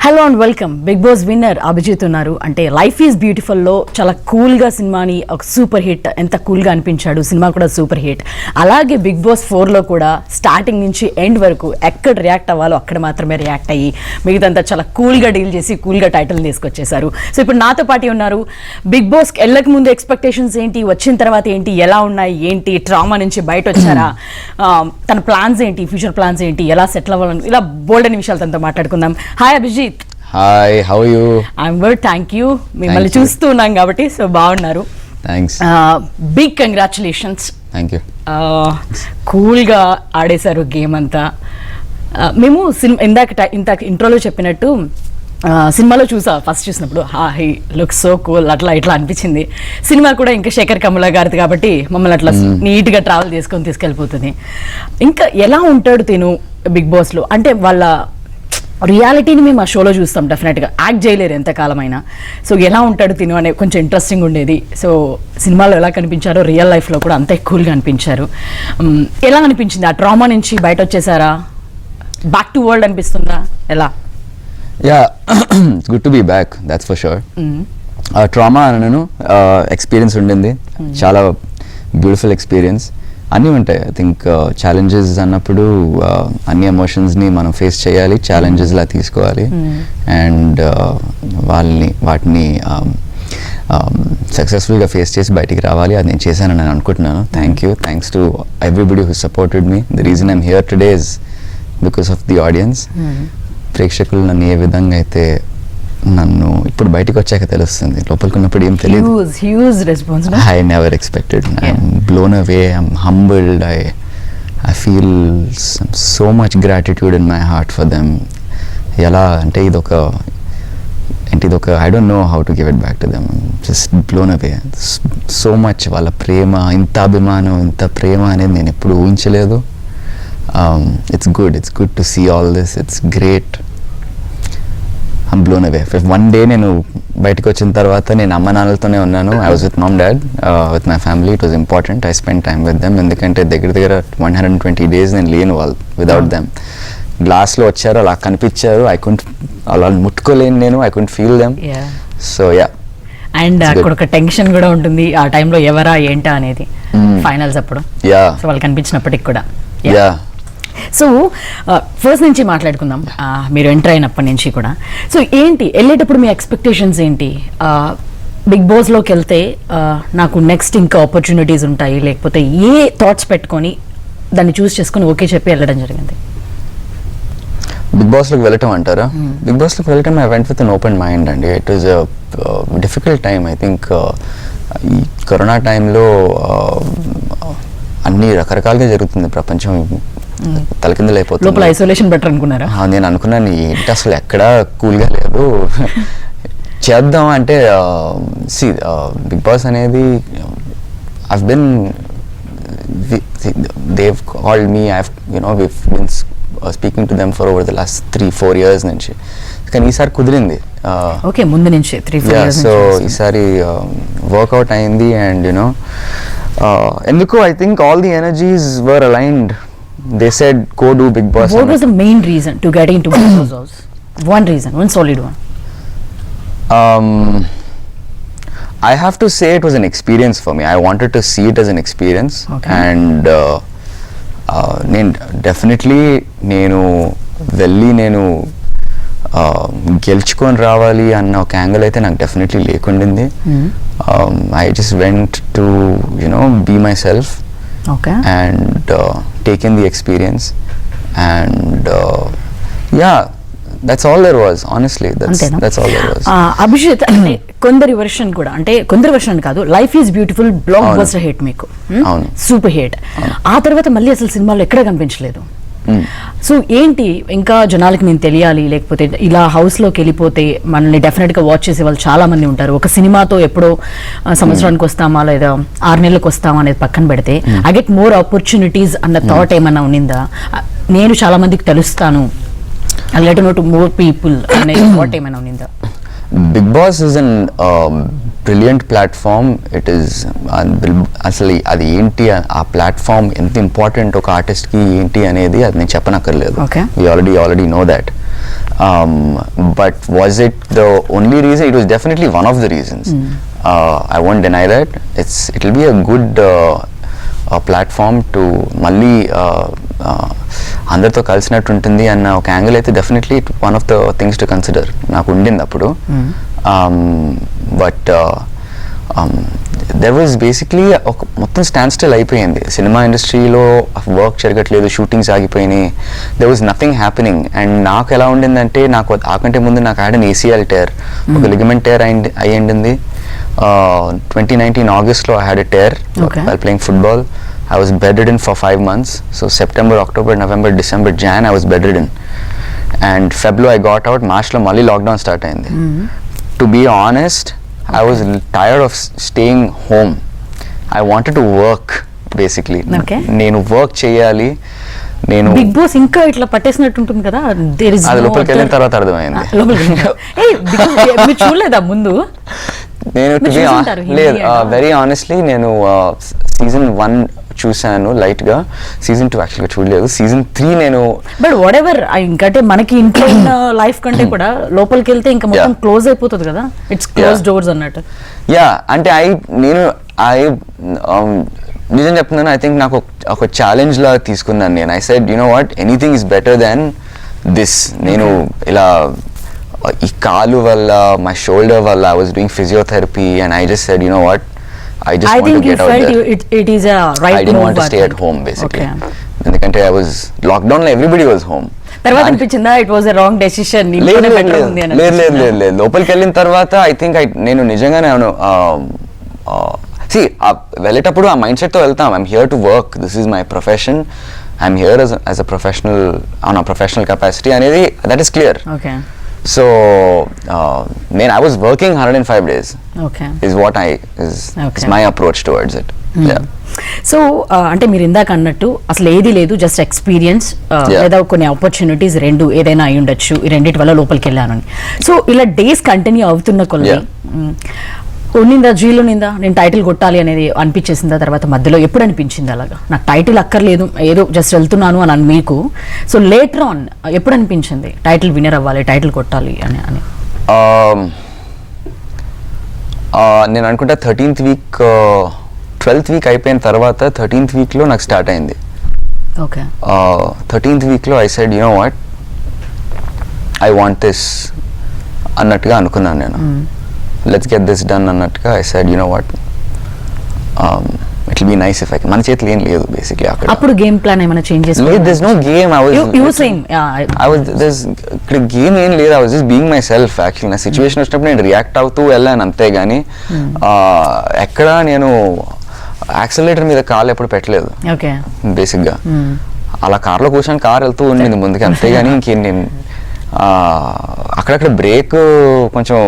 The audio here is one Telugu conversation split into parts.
Hello and welcome. Bigg Boss winner Abhijeet ఉన్నారు. అంటే లైఫ్ ఈజ్ బ్యూటిఫుల్లో చాలా కూల్గా సినిమాని ఒక సూపర్ హిట్, ఎంత కూల్గా అనిపించాడు. సినిమా కూడా సూపర్ హిట్. అలాగే బిగ్ బాస్ 4లో కూడా స్టార్టింగ్ నుంచి ఎండ్ వరకు ఎక్కడ రియాక్ట్ అవ్వాలో అక్కడ మాత్రమే రియాక్ట్ అయ్యి మిగతాంతా చాలా కూల్గా డీల్ చేసి కూల్గా టైటిల్ తీసుకొచ్చేసారు. సో ఇప్పుడు నాతో పాటు ఉన్నారు. బిగ్ బాస్కి వెళ్ళక ముందు ఎక్స్పెక్టేషన్స్ ఏంటి, వచ్చిన తర్వాత ఏంటి, ఎలా ఉన్నాయి, ఏంటి ట్రామా నుంచి బయట వచ్చారా, తన ప్లాన్స్ ఏంటి, ఫ్యూచర్ ప్లాన్స్ ఏంటి, ఎలా సెటిల్ అవ్వాలని, ఇలా బోల్డ్ అనే విషయాలు తనతో మాట్లాడుకుందాం. Hi Abhijeet. Hi, how are you? I'm good, thank you. మిమ్మల్ని చూస్తూ ఉన్నాం కాబట్టి సో బాగున్నారు. Thanks. Big congratulations. Thank you. కూల్గా ఆడేశారు గేమ్ అంతా. మేము ఇందాక ఇంట్రోలో చెప్పినట్టు సినిమాలో ఫస్ట్ చూసినప్పుడు హీ లుక్ సో కూల్ అట్లా ఇట్లా అనిపించింది. సినిమా కూడా ఇంకా శేఖర్ కమల గారిది కాబట్టి మమ్మల్ని అట్లా నీట్గా ట్రావెల్ చేసుకొని తీసుకెళ్ళిపోతుంది. ఇంకా ఎలా ఉంటాడు తిను బిగ్ బాస్లో అంటే వాళ్ళ రియాలిటీని మేము ఆ షోలో చూస్తాం, డెఫినెట్గా యాక్ట్ చేయలేరు ఎంతకాలమైనా. సో ఎలా ఉంటాడు తిను అనే కొంచెం ఇంట్రెస్టింగ్ ఉండేది. సో సినిమాలో ఎలా కనిపించారో రియల్ లైఫ్లో కూడా అంతే కూల్గా అనిపించారు. ఎలా అనిపించింది? ఆ ట్రామా నుంచి బయట వచ్చేసారా? బ్యాక్ టు వరల్డ్ అనిపిస్తుందా? ఎలా? Yeah, it's good to be back, that's for sure. Trauma అనను ఎక్స్పీరియన్స్ ఉండింది, చాలా బ్యూటిఫుల్ ఎక్స్పీరియన్స్. అన్నీ ఉంటాయి. ఐ థింక్ ఛాలెంజెస్ అన్నప్పుడు అన్ని ఎమోషన్స్ని మనం ఫేస్ చేయాలి, ఛాలెంజెస్లా తీసుకోవాలి అండ్ వాటిని సక్సెస్ఫుల్గా ఫేస్ చేసి బయటికి రావాలి. అది నేను చేశానని నేను అనుకుంటున్నాను. Thanks to everybody who supported me. The reason I'm here today is because of the audience. ప్రేక్షకులు నన్ను ఏ విధంగా అయితే, నన్ను ఇప్పుడు బయటకు వచ్చాక తెలుస్తుంది, లోపలికి ఉన్నప్పుడు ఏం తెలియదు. I never expected. I'm blown away. I'm humbled. I feel so much gratitude in my heart for them. ఎలా అంటే ఇదొక I don't know how to give it back to them. I'm just blown away. So much వాళ్ళ ప్రేమ, ఇంత అభిమానం, ఇంత ప్రేమ అనేది నేను ఎప్పుడు ఊహించలేదు. It's good to see all this. It's great. I'm blown away. One day నేను బయటకు వచ్చిన తర్వాత నేను అమ్మ నాన్నలతోనే ఉన్నాను. I was with mom, dad, with my family. It was important. I spent time with them. ఎందుకంటే దగ్గర 120 days నేను లేను వాళ్ళు without them. గ్లాస్లో వచ్చారు, అలా కనిపించారు. అలా ముట్టుకోలేను నేను. I couldn't feel them. So yeah. And అక్కడ ఒక టెన్షన్ కూడా ఉంటుంది ఆ టైంలో, ఎవరా ఏంటా అనేది ఫైనల్స్ అప్పుడు. సో వాళ్ళు కనిపించినప్పటికి కూడా. సో ఫస్ట్ నుంచి మాట్లాడుకుందాం. మీరు ఎంటర్ అయినప్పటి నుంచి కూడా. సో ఏంటి వెళ్ళేటప్పుడు మీ ఎక్స్పెక్టేషన్స్ ఏంటి? బిగ్ బాస్లోకి వెళ్తే నాకు నెక్స్ట్ ఇంకా ఆపర్చునిటీస్ ఉంటాయి, లేకపోతే ఏ థాట్స్ పెట్టుకొని దాన్ని చూస్ చేసుకొని ఓకే చెప్పి వెళ్ళడం జరిగింది? బిగ్ బాస్లోకి వెళ్ళటం అంటారా? బిగ్ బాస్లోకి వెళ్ళటం I went with an open mind అండి. It was difficult time. I think ఈ కరోనా టైంలో అన్ని రకరకాలుగా జరుగుతుంది, ప్రపంచం తలకిందులైపోతుంది. లోపల ఐసోలేషన్ బెటర్ అనుకున్నారా? నేను అనుకున్నాను ఏంటి అసలు ఎక్కడా కూల్గా లేదు, చేద్దాం అంటే బిగ్ బాస్ అనేది I've been they've called me. We've been speaking to them for over the last 3-4 years నుంచి. కానీ ఈసారి కుదిరింది. ఓకే, ముందు నుంచి 3-4 years. సో ఈసారి వర్కౌట్ అయింది అండ్ ఎందుకు I think all the energies were aligned. They said go do Big Boss. What was the main reason to get into Big Boss house? One solid one. I have to say it was an experience for me. I wanted to see it as an experience. Okay. And నేను వెళ్ళి గెలుచుకొని రావాలి అన్న ఒక యాంగిల్ అయితే నాకు definitely లేకుండింది. I just went to be myself. Okay. And take in the experience and that's all there was. Honestly, that's all there was. Abhijeet, అంటే కొందరి వర్షన్ కూడా, అంటే కొందరి వర్షన్ కాదు, Life Is Beautiful blockbuster hit మీకు, సూపర్ హిట్. ఆ తర్వాత మళ్ళీ అసలు సినిమాలో ఎక్కడ కనిపించలేదు. సో ఏంటి, ఇంకా జనాలకి నేను తెలియాలి, లేకపోతే ఇలా హౌస్లోకి వెళ్ళిపోతే మనల్ని డెఫినెట్గా వాచ్ చేసే వాళ్ళు చాలా మంది ఉంటారు. ఒక సినిమాతో ఎప్పుడో సంవత్సరానికి వస్తామా లేదా 6 నెలలకు వస్తామా అనేది పక్కన పెడితే ఐ గెట్ మోర్ ఆపర్చునిటీస్ అన్న థాట్ ఏమన్నా ఉన్నిందా? నేను చాలా మందికి తెలుస్తాను, I let know to more people అనే థాట్ ఏమైనా ఉన్నిందా? Big Boss is an brilliant platform. It is అసలు అది ఏంటి, ఆ ప్లాట్ఫామ్ ఎంత ఇంపార్టెంట్ ఒక ఆర్టిస్ట్కి ఏంటి అనేది అది నేను చెప్పనక్కర్లేదు. Okay. We already know that. But was it the only reason? It was definitely one of the reasons. I won't deny that. It'll be a good platform to మళ్ళీ అందరితో కలిసినట్టు ఉంటుంది అన్న ఒక యాంగిల్ అయితే definitely one of the things to consider నాకు ఉండింది అప్పుడు. బట్ దెర్ వాజ్ బేసిక్లీ ఒక మొత్తం స్టాండ్ స్టిల్ అయిపోయింది సినిమా ఇండస్ట్రీలో. వర్క్ జరగట్లేదు, షూటింగ్స్ ఆగిపోయినాయి, there was nothing happening. And నాకు ఎలా ఉండిందంటే, నాకు ఆకంటే ముందు నాకు ఆడిన ACL tear, ఒక లిగమెంట్ tear అయ్యింది. 2019 August I had a tear while playing football. I was bedridden for 5 months. So September, October, November, December, Jan I was bedridden. And February I got out. March lo malli lockdown start ayindi. To be honest, I was tired of staying home. I wanted to work basically. నేను వర్క్ చేయాలి. నేను బిగ్ బాస్ ఇంకా ఇట్లా పట్టేసినట్టు ఉంటుంది కదా. అది లోపలికి వెళ్ళిన తర్వాత అర్థమైంది. మీరు చూడలేదా ముందు? నేను లేదు, వెరీ ఆనెస్ట్లీ నేను సీజన్ 1 చూసాను లైట్ గా, సీజన్ 2 యాక్చువల్గా చూడలేదు. సీజన్ 3 నేను బట్ వాట్ ఎవర్ ఇంకంటే మనకి ఇంట్లో లైఫ్ కంటే కూడా లోపలికి వెళ్తే ఇంకా మొత్తం క్లోజ్ అయిపోతుంది కదా, ఇట్స్ క్లోజ్ డోర్స్ అన్నట్టు. యా అంటే నిజం చెప్తున్నాను, ఐ థింక్ నాకు ఒక ఛాలెంజ్ లా తీసుకున్నాను నేను. I said you know what, anything is better than this. నేను ఇలా ఈ కాలు వల్ల, మై షోల్డర్ వల్ల I was doing physiotherapy and I just said you know what, I just want to get out there. It is a right move. I didn't want to stay at home basically. ఎందుకంటే I was lockdown లో everybody was home. తర్వాత అనిపించిందా it was a wrong decision? ఇంట్లోనే బెటర్ ఉంది అని. లేదు లోపలికి వెళ్ళిన తర్వాత ఐ థింక్ నేను నిజంగానే వెళ్ళేటప్పుడు ఆ మైండ్ సెట్ తో వెళ్తాం. I'm here to work, this is my profession, I'm here as a professional on a professional capacity అనేది that is clear. Okay. So I was working 105 days. Okay. Is what is my approach towards it. Yeah. So అంటే మీరు ఇందాక అన్నట్టు అసలు ఏది లేదు, జస్ట్ ఎక్స్పీరియన్స్ లేదా కొన్ని ఆపర్చునిటీస్ రెండు ఏదైనా అయి ఉండొచ్చు, ఈ రెండింటి వల్ల లోపలికి వెళ్ళాను. సో ఇలా డేస్ కంటిన్యూ అవుతున్న కొద్ది ఉన్నిందా జీలో నిందా నేను టైటిల్ కొట్టాలి అనేది అనిపించేసిందా? తర్వాత మధ్యలో ఎప్పుడు అనిపించింది అలాగా నాకు టైటిల్ అక్కర్లేదు, ఏదో జస్ట్ వెళ్తున్నాను అని మీకు? సో లేటర్ ఆన్ ఎప్పుడు అనిపించింది టైటిల్ విన్నర్ అవ్వాలి, టైటిల్ కొట్టాలి అని? నేను అనుకుంటా 13th వీక్ 12th వీక్ అయిపోయిన తర్వాత 13th వీక్లో నాకు స్టార్ట్ అయింది. ఓకే. 13th వీక్లో I said you know what, I want this అన్నట్టుగా అనుకున్నాను నేను. లెట్స్ గెట్ దిస్ డన్ అన్నట్టుగా I said you know what, it will be nice if I can. మన చేతిలో ఏం లేదు బేసిక్లీ అక్కడ. అప్పుడు గేమ్ ప్లాన్ ఏమైనా చేంజ్ చేసారా? లేదు, దేర్ ఇస్ నో గేమ్. ఇక్కడ గేమ్ ఏం లేదు. I was just being my self. Actually నా సిచ్యువేషన్ వచ్చినప్పుడు నేను రియాక్ట్ అవుతూ వెళ్ళాను అంతే గానీ ఎక్కడ నేను యాక్సిలరేటర్ మీద కాలు ఎప్పుడు పెట్టలేదు బేసిక్గా. అలా కార్లో కూర్చొని కార్ వెళ్తూ ఉండింది ముందుకి అంతేగాని ఇంకేం నేను అక్కడక్కడ బ్రేక్ కొంచెం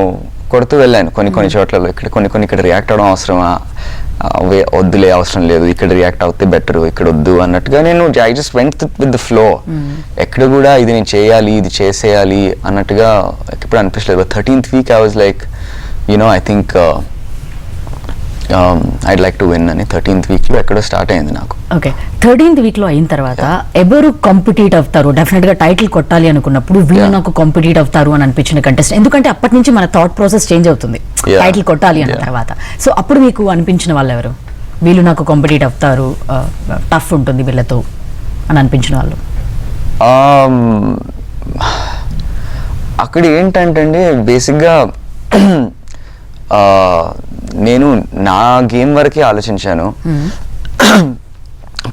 కొడుతూ వెళ్ళాను కొన్ని చోట్లలో. ఇక్కడ రియాక్ట్ అవ్వడం అవసరమా, వద్దులే అవసరం లేదు, ఇక్కడ రియాక్ట్ అవుతే బెటర్, ఇక్కడ వద్దు అన్నట్టుగా నేను I just went with the flow. ఎక్కడ కూడా ఇది నేను చేయాలి, ఇది చేసేయాలి అన్నట్టుగా ఎప్పుడు అనిపించలేదు. 13th week I was like I think I'd like to win అని 13th వీక్లో ఎక్కడో స్టార్ట్ అయింది నాకు. ఓకే. 13th వీక్లో అయిన తర్వాత ఎవరు కాంపిటీట్ అవుతారు? డెఫినెట్గా టైటిల్ కొట్టాలి అనుకున్నప్పుడు వీళ్ళు నాకు కాంపిటీట్ అవుతారు అని అనిపించిన కంటెస్టెంట్, ఎందుకంటే అప్పటి నుంచి మన థాట్ ప్రాసెస్ చేంజ్ అవుతుంది టైటిల్ కొట్టాలి అన్న తర్వాత. సో అప్పుడు మీకు అనిపించిన వాళ్ళు ఎవరు? వీళ్ళు నాకు కాంపిటీట్ అవుతారు, టఫ్ ఉంటుంది వీళ్ళతో అని అనిపించిన వాళ్ళు? అక్కడ ఏంటంటే బేసిక్గా నేను నా గేమ్ వరకే ఆలోచించాను.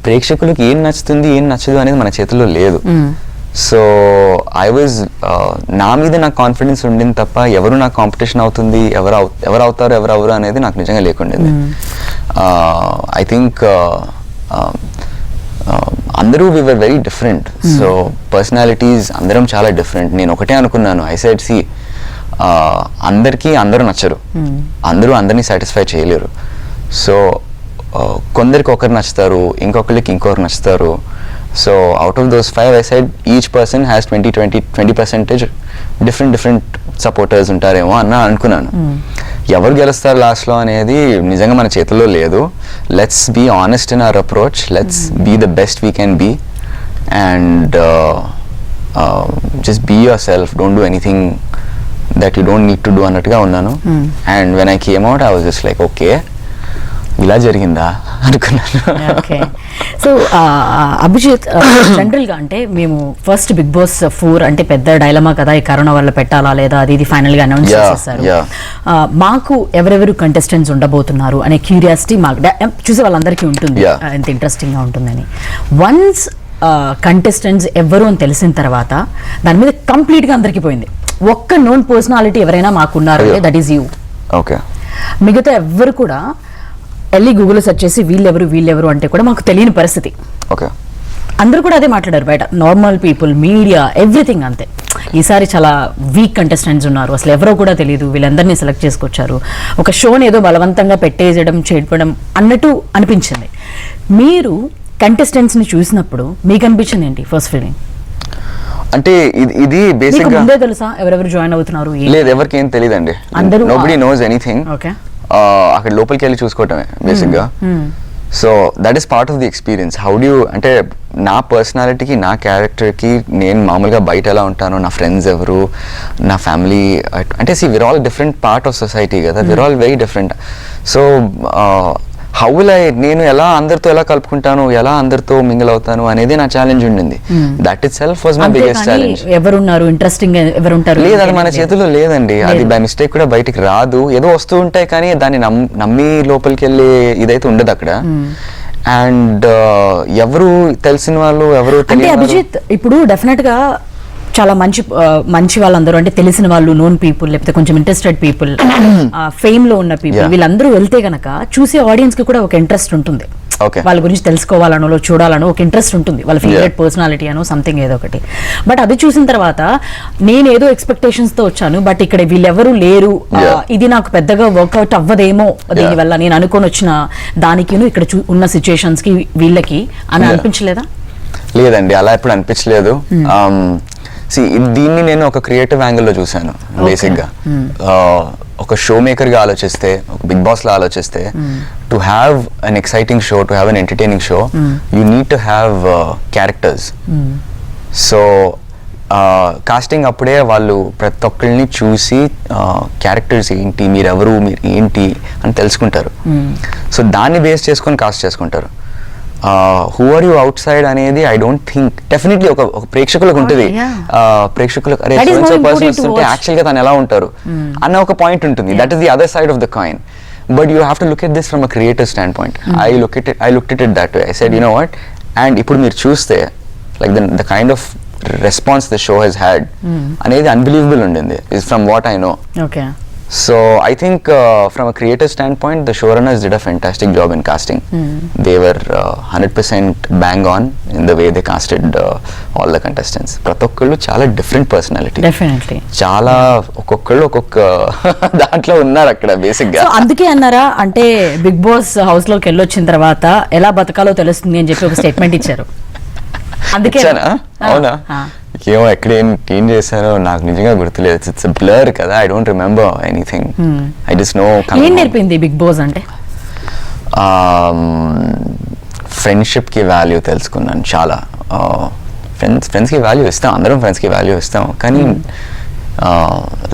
ప్రేక్షకులకు ఏం నచ్చుతుంది ఏం నచ్చదు అనేది మన చేతుల్లో లేదు. సో ఐ వాజ్ నా మీద నాకు కాన్ఫిడెన్స్ ఉండింది తప్ప ఎవరు నాకు కాంపిటీషన్ అవుతుంది, ఎవరు అవుతారు ఎవరు అనేది నాకు నిజంగా లేకుండేది. ఐ థింక్ అందరూ we were very different. So personalities అందరం చాలా డిఫరెంట్. నేను ఒకటే అనుకున్నాను, ఐ సెడ్ సి అందరికీ అందరూ నచ్చరు, అందరూ అందరినీ సాటిస్ఫై చేయలేరు. సో కొందరికి ఒకరు నచ్చుతారు, ఇంకొకరికి ఇంకొకరు నచ్చుతారు. So out of those 5 I said each person has 20% different supporters ఉంటారేమో అనుకున్నాను. ఎవరు గెలుస్తారు లాస్ట్లో అనేది నిజంగా మన చేతుల్లో లేదు. Let's be honest in our approach, let's be the best we can be and just be yourself, don't do anything that you don't need to do అన్నట్టుగా ఉన్నాను. And when I came out I was just like okay ఇలా జరిగిందా అనుకున్నాను. ఓకే. సో అభిజిత్, జనరల్గా అంటే మేము ఫస్ట్ బిగ్ బాస్ 4 అంటే పెద్ద డైలమా కదా, ఈ కరోనా వల్ల పెట్టాలా లేదా అది ఇది ఫైనల్గా అనౌన్స్ చేసేసారు. మాకు ఎవరెవరు కంటెస్టెంట్స్ ఉండబోతున్నారు అనే క్యూరియాసిటీ మాకు చూసే వాళ్ళందరికీ ఉంటుంది, ఎంత ఇంట్రెస్టింగ్గా ఉంటుందని. వన్స్ కంటెస్టెంట్స్ ఎవరు అని తెలిసిన తర్వాత దాని మీద కంప్లీట్గా అందరికీ పోయింది. ఒక్క నోన్ పర్సనాలిటీ ఎవరైనా మాకున్నారు అంటే దట్ ఈస్ యూ. ఓకే. మిగతా ఎవ్వరు కూడా వెళ్ళి గూగుల్లో సెర్చ్ చేసి వీళ్ళెవరు అంటే కూడా మాకు తెలియని పరిస్థితి. ఓకే. అందరూ కూడా అదే మాట్లాడారు బయట, నార్మల్ పీపుల్, మీడియా, ఎవ్రీథింగ్ అంతే. ఈసారి చాలా వీక్ కంటెస్టెంట్స్ ఉన్నారు, అసలు ఎవరో కూడా తెలియదు, వీళ్ళందరినీ సెలెక్ట్ చేసుకొచ్చారు, ఒక షోని ఏదో బలవంతంగా పెట్టేయడం చేయడం అన్నట్టు అనిపించింది. మీరు కంటెస్టెంట్స్ని చూసినప్పుడు మీకు అనిపించింది ఏంటి ఫస్ట్ ఫీలింగ్? అంటే ఇది బేసిక్గా ముందే తెలుసా ఎవరెవరు జాయిన్ అవుతున్నారు? లేదు, ఎవరికి ఏం తెలియదండి. అందరూ నోబడీ నోస్ ఎనీథింగ్. ఓకే. అక్కడ లోపలికి వెళ్ళి చూసుకోవటమే బేసిక్గా. So that is part of the experience. How do అంటే నా పర్సనాలిటీకి, నా క్యారెక్టర్కి, నేను మామూలుగా బయట ఎలా ఉంటాను, నా ఫ్రెండ్స్ ఎవరు, నా ఫ్యామిలీ, అంటే see we're all different part of society కదా, we're all very different. So how will నేను ఎలా అందరితో ఎలా కలుపుకుంటాను, ఎలా అందరితో మింగిల్ అవుతాను అనేది నా ఛాలెంజ్ ఉండింది. That it self was my biggest challenge. ఎవరున్నారు ఇంట్రెస్టింగ్, ఎవరుంటారు లేదు, అది మన చేతుల్లో లేదండి. అది బై మిస్టేక్ కూడా బయటికి రాదు. ఏదో వస్తూ ఉంటాయి కానీ దాన్ని నమ్మి లోపలికి వెళ్ళి ఇదైతే ఉండదు అక్కడ. అండ్ ఎవరు తెలిసిన వాళ్ళు, ఎవరు తెలియని అభిజిత్, ఇప్పుడు డెఫినెట్ గా చాలా మంచి వాళ్ళందరూ అంటే తెలిసిన వాళ్ళు, నోన్ పీపుల్, లేకపోతే కొంచెం ఇంట్రెస్టెడ్ పీపుల్, ఫేమ్ లో ఉన్న పీపుల్, వీళ్ళందరూ వెళ్తే గనక చూసే ఆడియన్స్ కి కూడా ఒక ఇంట్రెస్ట్ ఉంటుంది. వాళ్ళ గురించి తెలుసుకోవాలనో చూడాలనో ఒక ఇంట్రెస్ట్ ఉంటుంది, వాళ్ళ ఫేవరెట్ పర్సనాలిటీ అనో సంథింగ్ ఏదో ఒకటి. బట్ అది చూసిన తర్వాత నేను ఏదో ఎక్స్పెక్టేషన్స్ తో వచ్చాను, బట్ ఇక్కడ వీళ్ళెవరూ లేరు, ఇది నాకు పెద్దగా వర్కౌట్ అవ్వదేమో దీనివల్ల నేను అనుకొని వచ్చిన దానికి ఇక్కడ ఉన్న సిచ్యుయేషన్స్ కి వీళ్ళకి అని అనిపించలేదా? లేదండి, అలా ఎప్పుడు అనిపించలేదు. దీన్ని నేను ఒక క్రియేటివ్ యాంగిల్లో చూశాను బేసిక్గా. ఒక షో మేకర్గా ఆలోచిస్తే, ఒక బిగ్ బాస్లో ఆలోచిస్తే, to have an exciting show, to have an entertaining show, you need to have characters. So casting అప్పుడే వాళ్ళు ప్రతి ఒక్కరిని చూసి క్యారెక్టర్స్ ఏంటి, మీరెవరు, మీరు ఏంటి అని తెలుసుకుంటారు. సో దాన్ని బేస్ చేసుకొని కాస్ట్ చేసుకుంటారు. Who are you outside అనేది ఐ డోంట్ థింక్, డెఫినెట్లీ ఒక ప్రేక్షకులకు ఉంటుంది. ప్రేక్షకులకు అరే పర్సన్ వస్తుంటే యాక్చువల్ గా తను ఎలా ఉంటారు అన్న ఒక పాయింట్ ఉంటుంది. That is the other side of the coin. But you have to look at this from a creative standpoint. I looked it that way. I said, you know what, and ఇప్పుడు మీరు చూస్తే like the kind of response the show has had అనేది అన్బిలీవబుల్ ఉండింది, is from what I know. Okay. So I think from a creative standpoint, the showrunners did a fantastic job in casting. They were 100% bang on in the way they casted all the contestants. ప్రతి ఒక్కళ్ళు చాలా డిఫరెంట్ పర్సనాలిటీ, డెఫినెట్లీ చాలా ఒక్కొక్కళ్ళు ఒక్కొక్క దాంట్లో ఉన్నారు అక్కడ బేసిక్ గా. అందుకే అన్నారా అంటే బిగ్ బాస్ హౌస్ లోకి వెళ్ళొచ్చిన తర్వాత ఎలా బతకాలో తెలుస్తుంది అని చెప్పి ఒక స్టేట్మెంట్ ఇచ్చారు. అందుకే అవునా? ఏమో ఎక్కడ ఏం చేశానో నాకు నిజంగా గుర్తులేదు. ఇట్స్ బ్లర్ కదా, I don't remember anything. I just know. ఏం నేర్పింది బిగ్ బాస్ అంటే? ఫ్రెండ్షిప్ కి వాల్యూ తెలుసుకున్నాను చాలా. ఫ్రెండ్స్కి వాల్యూ ఇస్తాం, అందరం ఫ్రెండ్స్కి వాల్యూ ఇస్తాం, కానీ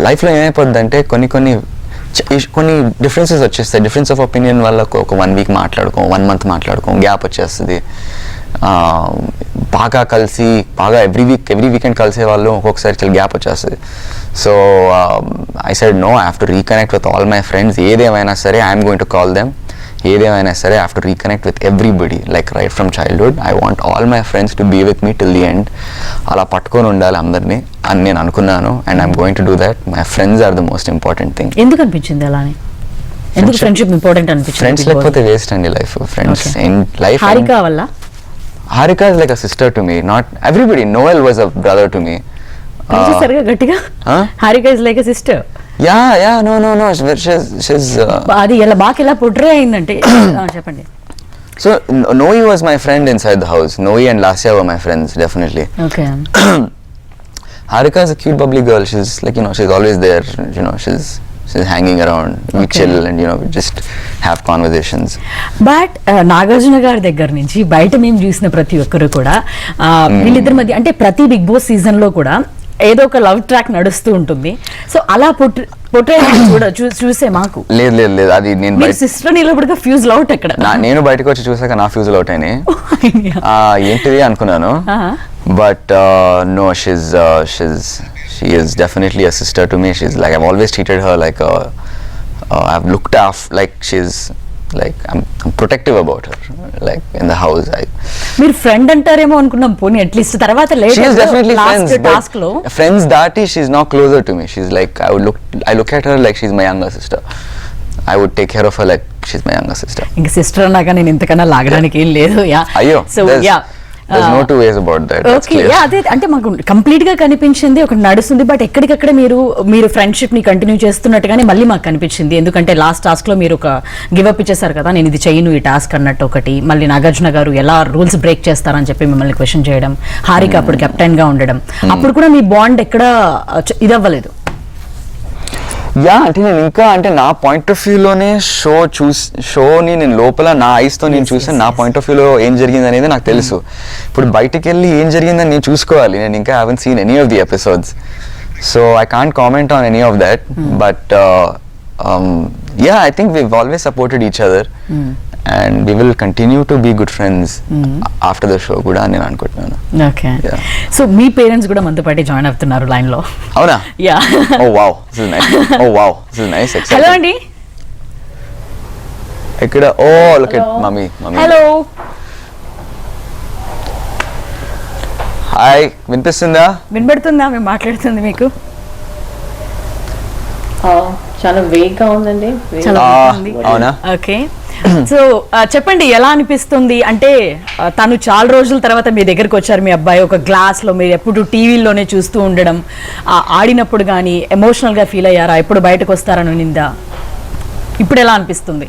లైఫ్లో ఏమైపోద్ది అంటే కొన్ని డిఫరెన్సెస్ వచ్చేస్తాయి. డిఫరెన్స్ ఆఫ్ ఒపీనియన్ వల్ల ఒక 1 వీక్ మాట్లాడుకోం, 1 మంత్ మాట్లాడుకోం, గ్యాప్ వచ్చేస్తుంది. బాగా కలిసి ఎవ్రీ వీకెండ్ కలిసే వాళ్ళు ఒక్కొక్కసారి చాలా గ్యాప్ వచ్చేస్తుంది. So I said no, I have to reconnect with all my friends. ఏదేమైనా సరే I'm going to call them. ఏదేమైనా సరే I have to reconnect with everybody, like right from childhood. I want all my friends to be with me till the end. అలా పట్టుకొని ఉండాలి అందరినీ అని నేను అనుకున్నాను. And I'm going to do that. My friends are the most important thing. ఎందుకు అనిపించింది అలానే? ఎందుకు ఫ్రెండ్షిప్ ఇంపార్టెంట్ అనిపించింది? ఫ్రెండ్స్ లేకపోతే వేస్ట్ అండి లైఫ్. Friends life. హారిక వల్ల? Harika is like a sister to me. Not everybody. Noel was a brother to me. సరిగా గట్టిగా. Harika is like a sister. Yeah. No. She's. అది ఎలా బాగా ఎలా portray అయిందంటే చెప్పండి. So Noe was my friend inside the house. Noe and Lasya were my friends, definitely. Okay. Harika is a cute, bubbly girl. She's like, she's always there. she's hanging around. We chill and we just have conversations. But Nagarjuna గారి దగ్గర నుంచి బయట మేము చూసిన ప్రతి ఒక్కరు కూడా వీళ్ళిద్దరి మధ్య అంటే ప్రతి బిగ్ బాస్ సీజన్ లో కూడా ఏదో ఒక లవ్ ట్రాక్ నడుస్తూ ఉంటుంది. సో అలా చూసే మాకు లేదు అది నేను సిస్టర్ నిలబడిగా ఫ్యూజ్ అవుట్ అక్కడ. నేను బయటకు వచ్చి చూసాక నా ఫ్యూజ్ అవుట్ అయినాయి. ఏంటిది అనుకున్నాను. But no she is definitely a sister to me. She's like, I've always treated her like I've looked after, like she's like I'm protective about her, like in the house. మీరు ఫ్రెండ్ అంటారేమో అనుకున్నాం, పోనీ అట్లీస్ట్ తర్వాత she is definitely last friends, task లో friends that she's now closer to me. She's like, I look at her like she's my younger sister. I would take care of her like she's my younger sister. ఇంక సిస్టర్ అన్నాక నేను ఇంతకన్నా లాగడానికి ఏం లేదు. యా అయ్యో, so yeah there's no two ways about that. Okay, yeah అదే అంటే మాకు కంప్లీట్ గా కనిపించింది ఒక నడుస్తుంది. బట్ ఎక్కడికక్కడ మీరు ఫ్రెండ్షిప్ ని కంటిన్యూ చేస్తున్నట్టుగానే మళ్ళీ మాకు కనిపించింది. ఎందుకంటే లాస్ట్ టాస్క్ లో మీరు ఒక గివ్ అప్ ఇచ్చేసారు కదా, నేను ఇది చేయను ఈ టాస్క్ అన్నట్టు ఒకటి. మళ్ళీ నాగార్జున గారు ఎలా రూల్స్ బ్రేక్ చేస్తారని చెప్పి మిమ్మల్ని క్వశ్చన్ చేయడం, హారిక అప్పుడు కెప్టెన్ గా ఉండడం, అప్పుడు కూడా మీ బాండ్ ఎక్కడ ఇదవ్వలేదు. యా అంటే నేను ఇంకా అంటే నా పాయింట్ ఆఫ్ వ్యూలోనే షోని నేను లోపల నా ఐస్తో నేను చూసాను. నా పాయింట్ ఆఫ్ వ్యూలో ఏం జరిగింది అనేది నాకు తెలుసు. ఇప్పుడు బయటికి వెళ్ళి ఏం జరిగిందని నేను చూసుకోవాలి. నేను ఇంకా haven't seen any of the episodes, so I can't comment on any of that. But yeah, I think we've always supported each other and we will continue to be good friends after the show కూడా నేను అనుకుంటున్నాను. ఓకే, సో మీ పేరెంట్స్ కూడా మనతో పాటు జాయిన్ అవుతున్నారు లైన్ లో. అవునా? Yeah. Oh wow, this is nice. Oh wow, this is nice. Hello అండి. ఇక్కడ look at mummy. Hello. Hi, వినిపిస్తుందా? వినబడుతుందా మేము మాట్లాడుతుంది మీకు? చాలా వేగ్గా ఉందండి. అవునా? ఓకే, సో చెప్పండి ఎలా అనిపిస్తుంది అంటే తను చాలా రోజుల తర్వాత మీ దగ్గరకు వచ్చారు మీ అబ్బాయి, ఒక గ్లాస్ లో మీరు ఎప్పుడు టీవీలోనే చూస్తూ ఉండడం, ఆడినప్పుడు కానీ ఎమోషనల్ గా ఫీల్ అయ్యారా? ఎప్పుడు బయటకు వస్తారని నిందా, ఇప్పుడు ఎలా అనిపిస్తుంది?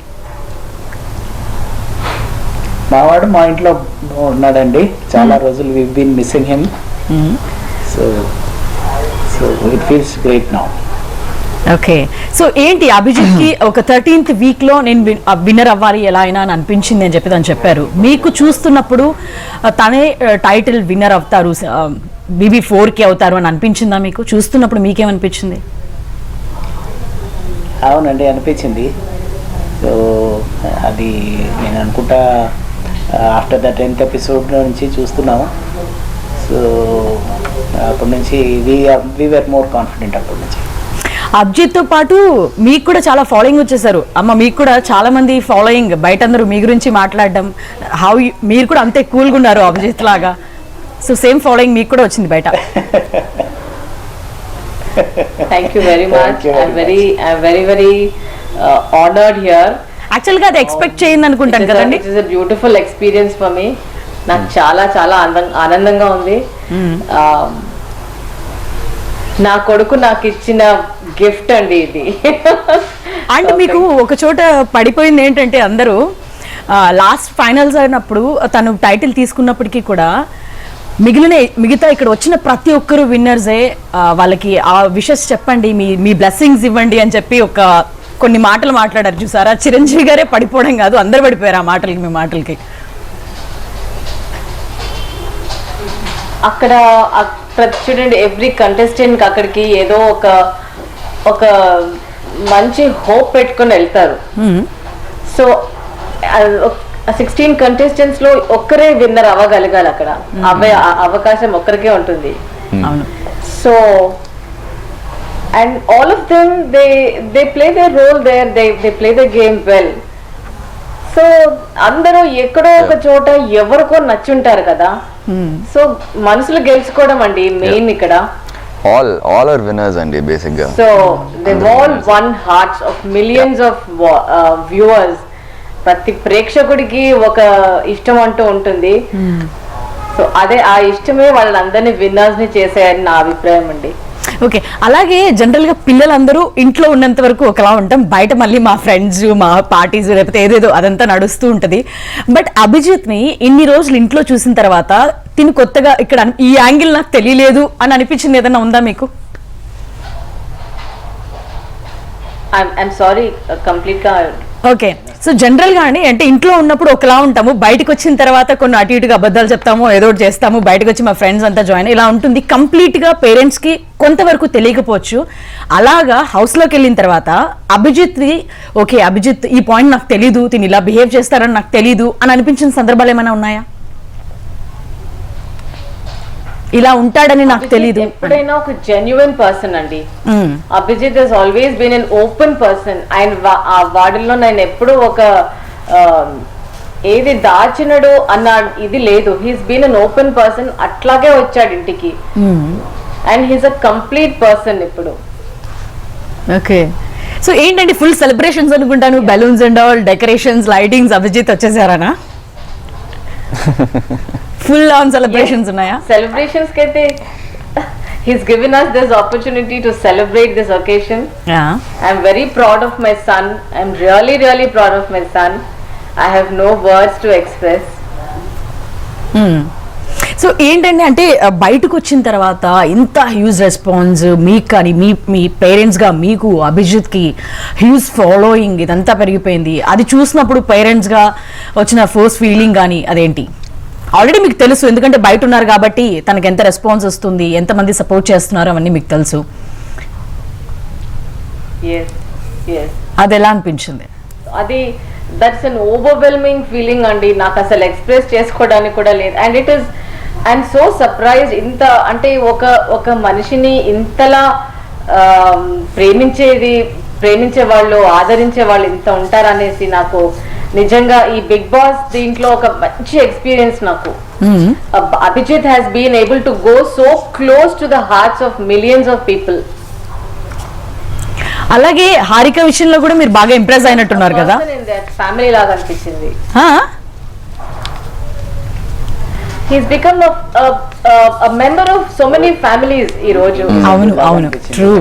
మావాడు మా ఇంట్లో ఉన్నాడండి చాలా రోజులు. We been missing him, so it feels great now. Okay, so ఏంటి అభిజిత్ కి ఒక 13th వీక్ లో నేను విన్నర్ అవ్వాలి ఎలా అయినా అని అనిపించింది అని చెప్పి తను చెప్పారు. మీకు చూస్తున్నప్పుడు తనే టైటిల్ విన్నర్ అవుతారు, BB4 అవుతారు అని అనిపించిందా మీకు? చూస్తున్నప్పుడు మీకేమనిపించింది? అవునండి, అనిపించింది. సో అది నేను అనుకుంటా ఆఫ్టర్ ద 10th ఎపిసోడ్ నుంచి చూస్తున్నాము. సో అప్పటి నుంచి వి వర్ మోర్ కాన్ఫిడెంట్. అప్పటి నుంచి అభిజిత్ తో పాటు మీకు కూడా చాలా ఫాలోయింగ్ వచ్చేసారు. అమ్మ మీకు కూడా చాలా మంది ఫాలోయింగ్, బయట అందరూ మీ గురించి మాట్లాడడం, మీరు కూడా అంతే కూల్గా ఉన్నారు అభిజిత్ లాగా. సో సేమ్ ఫాలోయింగ్ మీకు కూడా వచ్చింది బయట. Thank you very much. I'm very honoured here. యాక్చువల్గా అది ఎక్స్పెక్ట్ చేయండి అనుకుంటాను కదండి. It is a beautiful experience for me. నాకు చాలా చాలా ఆనందంగా ఉంది. నా కొడుకు నాకు ఇచ్చిన గిఫ్ట్ అండి ఇది. అండ్ మీకు ఒక చోట పడిపోయింది ఏంటంటే అందరూ లాస్ట్ ఫైనల్స్ అయినప్పుడు తను టైటిల్ తీసుకున్నప్పటికీ కూడా మిగతా ఇక్కడ వచ్చిన ప్రతి ఒక్కరు విన్నర్సే, వాళ్ళకి ఆ విషెస్ చెప్పండి, మీ బ్లెస్సింగ్స్ ఇవ్వండి అని చెప్పి కొన్ని మాటలు మాట్లాడారు చూసారా? చిరంజీవి గారే పడిపోవడం కాదు, అందరు పడిపోయారు ఆ మాటలకి, మీ మాటలకి. అక్కడ చూడండి, ఎవ్రీ కంటెస్టెంట్ అక్కడికి ఏదో ఒక మంచి హోప్ పెట్టుకొని వెళ్తారు. సో 16 కంటెస్టెంట్స్ లో ఒక్కరే విన్నర్ అవ్వగలగాలి. అక్కడ అవకాశం ఒక్కరికే ఉంటుంది. So and all of them they play their role there, they play the game well. So అందరూ ఎక్కడో ఒక చోట ఎవరికో నచ్చుంటారు కదా. సో మనసులు గెలుచుకోవడం అండి మెయిన్ ఇక్కడ. all are winners అండి బేసిక్ గా. So they all one hearts of millions of viewers. ప్రతి ప్రేక్షకుడికి ఒక ఇష్టం అంటూ ఉంటుంది. సో అదే ఆ ఇష్టమే వాళ్ళందరినీ విన్నర్స్ ని చేసేయని నా అభిప్రాయం అండి. ఓకే, అలాగే జనరల్ గా పిల్లలందరూ ఇంట్లో ఉన్నంత వరకు ఒకలా ఉంటాం, బయట మళ్ళీ మా ఫ్రెండ్స్, మా పార్టీస్, లేకపోతే ఏదేదో అదంతా నడుస్తూ ఉంటది. బట్ అభిజిత్ ని ఇన్ని రోజులు ఇంట్లో చూసిన తర్వాత తిని కొత్తగా ఇక్కడ ఈ యాంగిల్ నాకు తెలియలేదు అని అనిపించింది ఏదైనా ఉందా మీకు? ఐఎమ్ సారీ కంప్లీట్ గా. ఓకే, సో జనరల్ గా అండి అంటే ఇంట్లో ఉన్నప్పుడు ఒకలా ఉంటాము, బయటకు వచ్చిన తర్వాత కొన్ని అటు ఇటుగా అబద్ధాలు చెప్తాము, ఏదో ఒకటి చేస్తాము, బయటకు వచ్చి మా ఫ్రెండ్స్ అంతా జాయిన్ ఇలా ఉంటుంది. కంప్లీట్ గా పేరెంట్స్ కి కొంతవరకు తెలియకపోవచ్చు. అలాగా హౌస్ లోకి వెళ్ళిన తర్వాత అభిజిత్ ఓకే అభిజిత్ ఈ పాయింట్ నాకు తెలీదు, తిని ఇలా బిహేవ్ చేస్తారని నాకు తెలీదు అని అనిపించిన సందర్భాలు ఏమైనా ఉన్నాయా? ఇలా ఉంటాడని నాకు తెలీదు. ఎప్పుడైనా ఒక జెన్యున్ పర్సన్ అండి. Abhijeet has always been an open person. ఆయన ఆ వాడిలో నేను ఎప్పుడు ఒక ఏది దాచినడు అన్న ఇది లేదు. He's been an open person. అట్లాగే వచ్చాడు ఇంటికి and he's a complete person ఇప్పుడు. ఓకే, సో ఏంటండి ఫుల్ సెలబ్రేషన్స్ అనుకుంటాను, balloons and all decorations lightings Abhijit వచ్చేసారనా? ఫుల్ ఆన్ సెలబ్రేషన్స్ ఉన్నాయా? సెలబ్రేషన్స్ కి అయితే he's given us this opportunity to celebrate this occasion. I'm very proud of my son. I'm really really proud of my son. I have no words to express. So ఏంటంటే అంటే బయటకు వచ్చిన తర్వాత ఇంత హ్యూజ్ రెస్పాన్స్ మీకు కానీ మీ పేరెంట్స్గా మీకు అభిజిత్కి హ్యూజ్ ఫాలోయింగ్ ఇదంతా పెరిగిపోయింది. అది చూసినప్పుడు పేరెంట్స్గా వచ్చిన ఫస్ట్ ఫీలింగ్ కానీ అదేంటి? ఆల్రెడీ మీకు తెలుసు ఎందుకంటే బయట ఉన్నారు కాబట్టి తనకి ఎంత రెస్పాన్స్ వస్తుంది, ఎంతమంది సపోర్ట్ చేస్తున్నారు అవన్నీ మీకు తెలుసు. అది ఎలా అనిపించింది? అది దట్స్ అన్ ఓవర్వెల్మింగ్ ఫీలింగ్ అండి. నాకు అసలు ఎక్స్ప్రెస్ చేసుకోవడానికి కూడా లేదు. And it is I'm so surprise. ఇంత అంటే ఒక మనిషిని ఇంతలా ప్రేమించే వాళ్ళు ఆదరించే వాళ్ళు ఇంత ఉంటారనేసి నాకు నిజంగా ఈ బిగ్ బాస్ దీంట్లో ఒక మంచి ఎక్స్పీరియన్స్ నాకు. Abhijeet has been able to go so close to the hearts of millions of people. అలాగే హారిక విషయంలో కూడా మీరు బాగా ఇంప్రెస్ అయినట్టున్నారు కదా? ఫ్యామిలీ లాగా అనిపించింది. He's become a member of so many families ఈ రోజు. అవును అవును ట్రూ.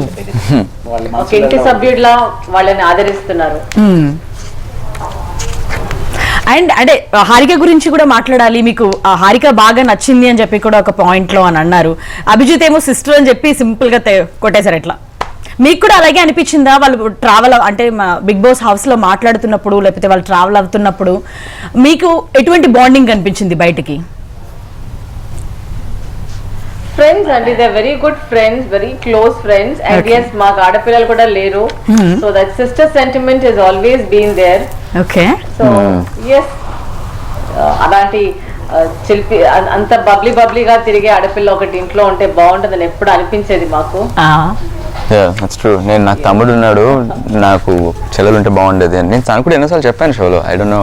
ఒక ఇంటి సభ్యుడిలా వాళ్ళని ఆదరిస్తున్నారు. అండ్ అంటే హారిక గురించి కూడా మాట్లాడాలి. మీకు హారిక బాగా నచ్చింది అని చెప్పి కూడా ఒక పాయింట్ లో అని అన్నారు. అభిజిత్ ఏమో సిస్టర్ అని చెప్పి సింపుల్ గా కొట్టేశారు. ఎట్లా మీకు కూడా అలాగే అనిపించిందా? వాళ్ళు ట్రావెల్ అంటే బిగ్ బాస్ హౌస్ లో మాట్లాడుతున్నప్పుడు లేకపోతే వాళ్ళు ట్రావెల్ అవుతున్నప్పుడు మీకు ఎటువంటి బాండింగ్ కనిపించింది బయటికి? ఫ్రెండ్స్ అండి, they very good friends, very close friends. And yes మాకు ఆడపిల్లలు కూడా లేరు. So that sister sentiment is always been there. Okay, so yes అలాంటి చిలిపి అంత బబ్లీగా తిరిగే ఆడపిల్ల ఒకటి ఇంట్లో ఉంటే బాగుంటుందని ఎప్పుడు అనిపించేది మాకు. That's true. నాకు తమ్ముడు ఉన్నాడు, నాకు చెల్లెలు ఉంటే బాగుండేది అని నేను తను కూడా ఎన్నోసార్లు చెప్పాను షోలో. ఐ డోంట్ నో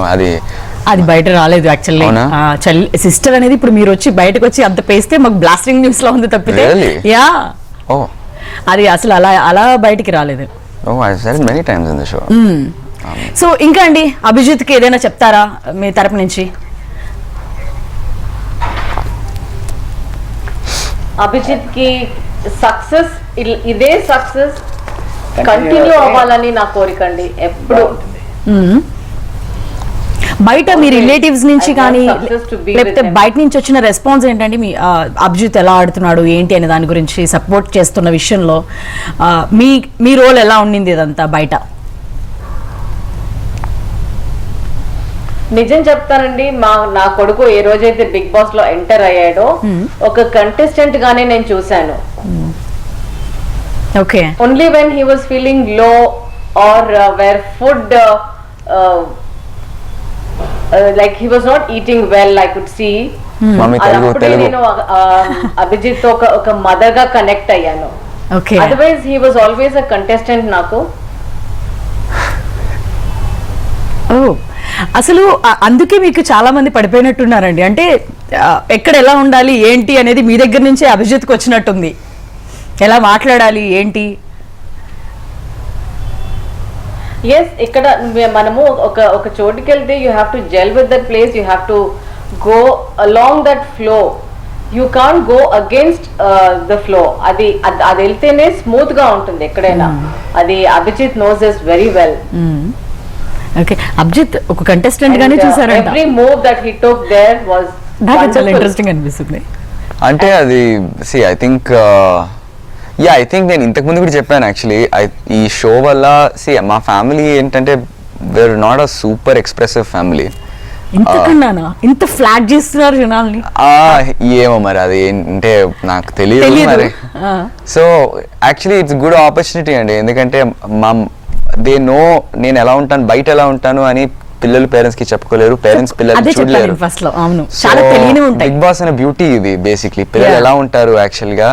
అది బయట రాలేదు యాక్చువల్లీ. సిస్టర్ అనేది ఇప్పుడు మీరు వచ్చి బయటకు వచ్చి అంత పేస్తే మాకు బ్లాస్టింగ్ న్యూస్ లో ఉంది తప్పితే యా అది అసలు అలా బయటికి రాలేదు. Many times in the show. So ఇంకా అండి అభిజిత్ కి ఏదైనా చెప్తారా మీ తరపు నుంచి? అభిజిత్ కి సక్సెస్, ఇదే సక్సెస్ కంటిన్యూ అవ్వాలని నా కోరిక అండి ఎప్పుడు. బయట మీ రిలేటివ్స్ నుంచి కానీ లేకపోతే బయట నుంచి వచ్చిన రెస్పాన్స్ ఏంటండి? మీ అభిజిత్ ఎలా ఆడుతున్నాడు ఏంటి అనే దాని గురించి సపోర్ట్ చేస్తున్న విషయంలో మీ రోల్ ఎలా ఉండింది ఇదంతా బయట? నిజం చెప్తానండి, నా కొడుకు ఏ రోజైతే బిగ్ బాస్ లో ఎంటర్ అయ్యాడో ఒక కంటెస్టెంట్ గానే నేను చూశాను. Okay, only when he was feeling low or where food like he was not eating well, I could see. నేను అభిజిత్ తో ఒక మదర్ గా కనెక్ట్ అయ్యాను. Otherwise he was always a contestant నాకు. అసలు అందుకే మీకు చాలా మంది పడిపోయినట్టున్నారండి. అంటే ఎక్కడ ఎలా ఉండాలి ఏంటి అనేది మీ దగ్గర నుంచే అభిజిత్కి వచ్చినట్టుంది. ఎలా మాట్లాడాలి ఏంటి? ఎస్, ఇక్కడ మనము ఒక చోటుకి వెళ్తే you have to gel with that place, you have to go along that flow, you can't go against the flow. అది వెళ్తేనే స్మూత్ గా ఉంటుంది ఎక్కడైనా. అది Abhijit knows this very well. Okay, Abhijit ఒక కంటెస్టెంట్ గానే చూసారంట. Every move that he took there was చాలా ఇంట్రెస్టింగ్ అనిపిస్తుంది. అంటే అది I think yeah I think నేను ఇంతకు ముందు కూడా చెప్పాను యాక్చువల్లీ ఈ షో వల్ల మా ఫ్యామిలీ ఏంటంటే we're not a super expressive family. ఇంతకన్నానా ఇంత ఫ్లాట్ చేస్తున్నారు జనాల్ని? ఏమో మరి అది అంటే నాకు తెలియదు మరి. So actually it's good opportunity అండి, ఎందుకంటే దే నో నేను ఎలా ఉంటాను, బయట ఎలా ఉంటాను అని పిల్లలు పేరెంట్స్ కి చెప్పుకోలేరు, పేరెంట్స్ పిల్లలు చూడలేరు. బిగ్ బాస్ అనే బ్యూటీ ఇది బేసిక్లీ. పిల్లలు ఎలా ఉంటారు యాక్చువల్ గా,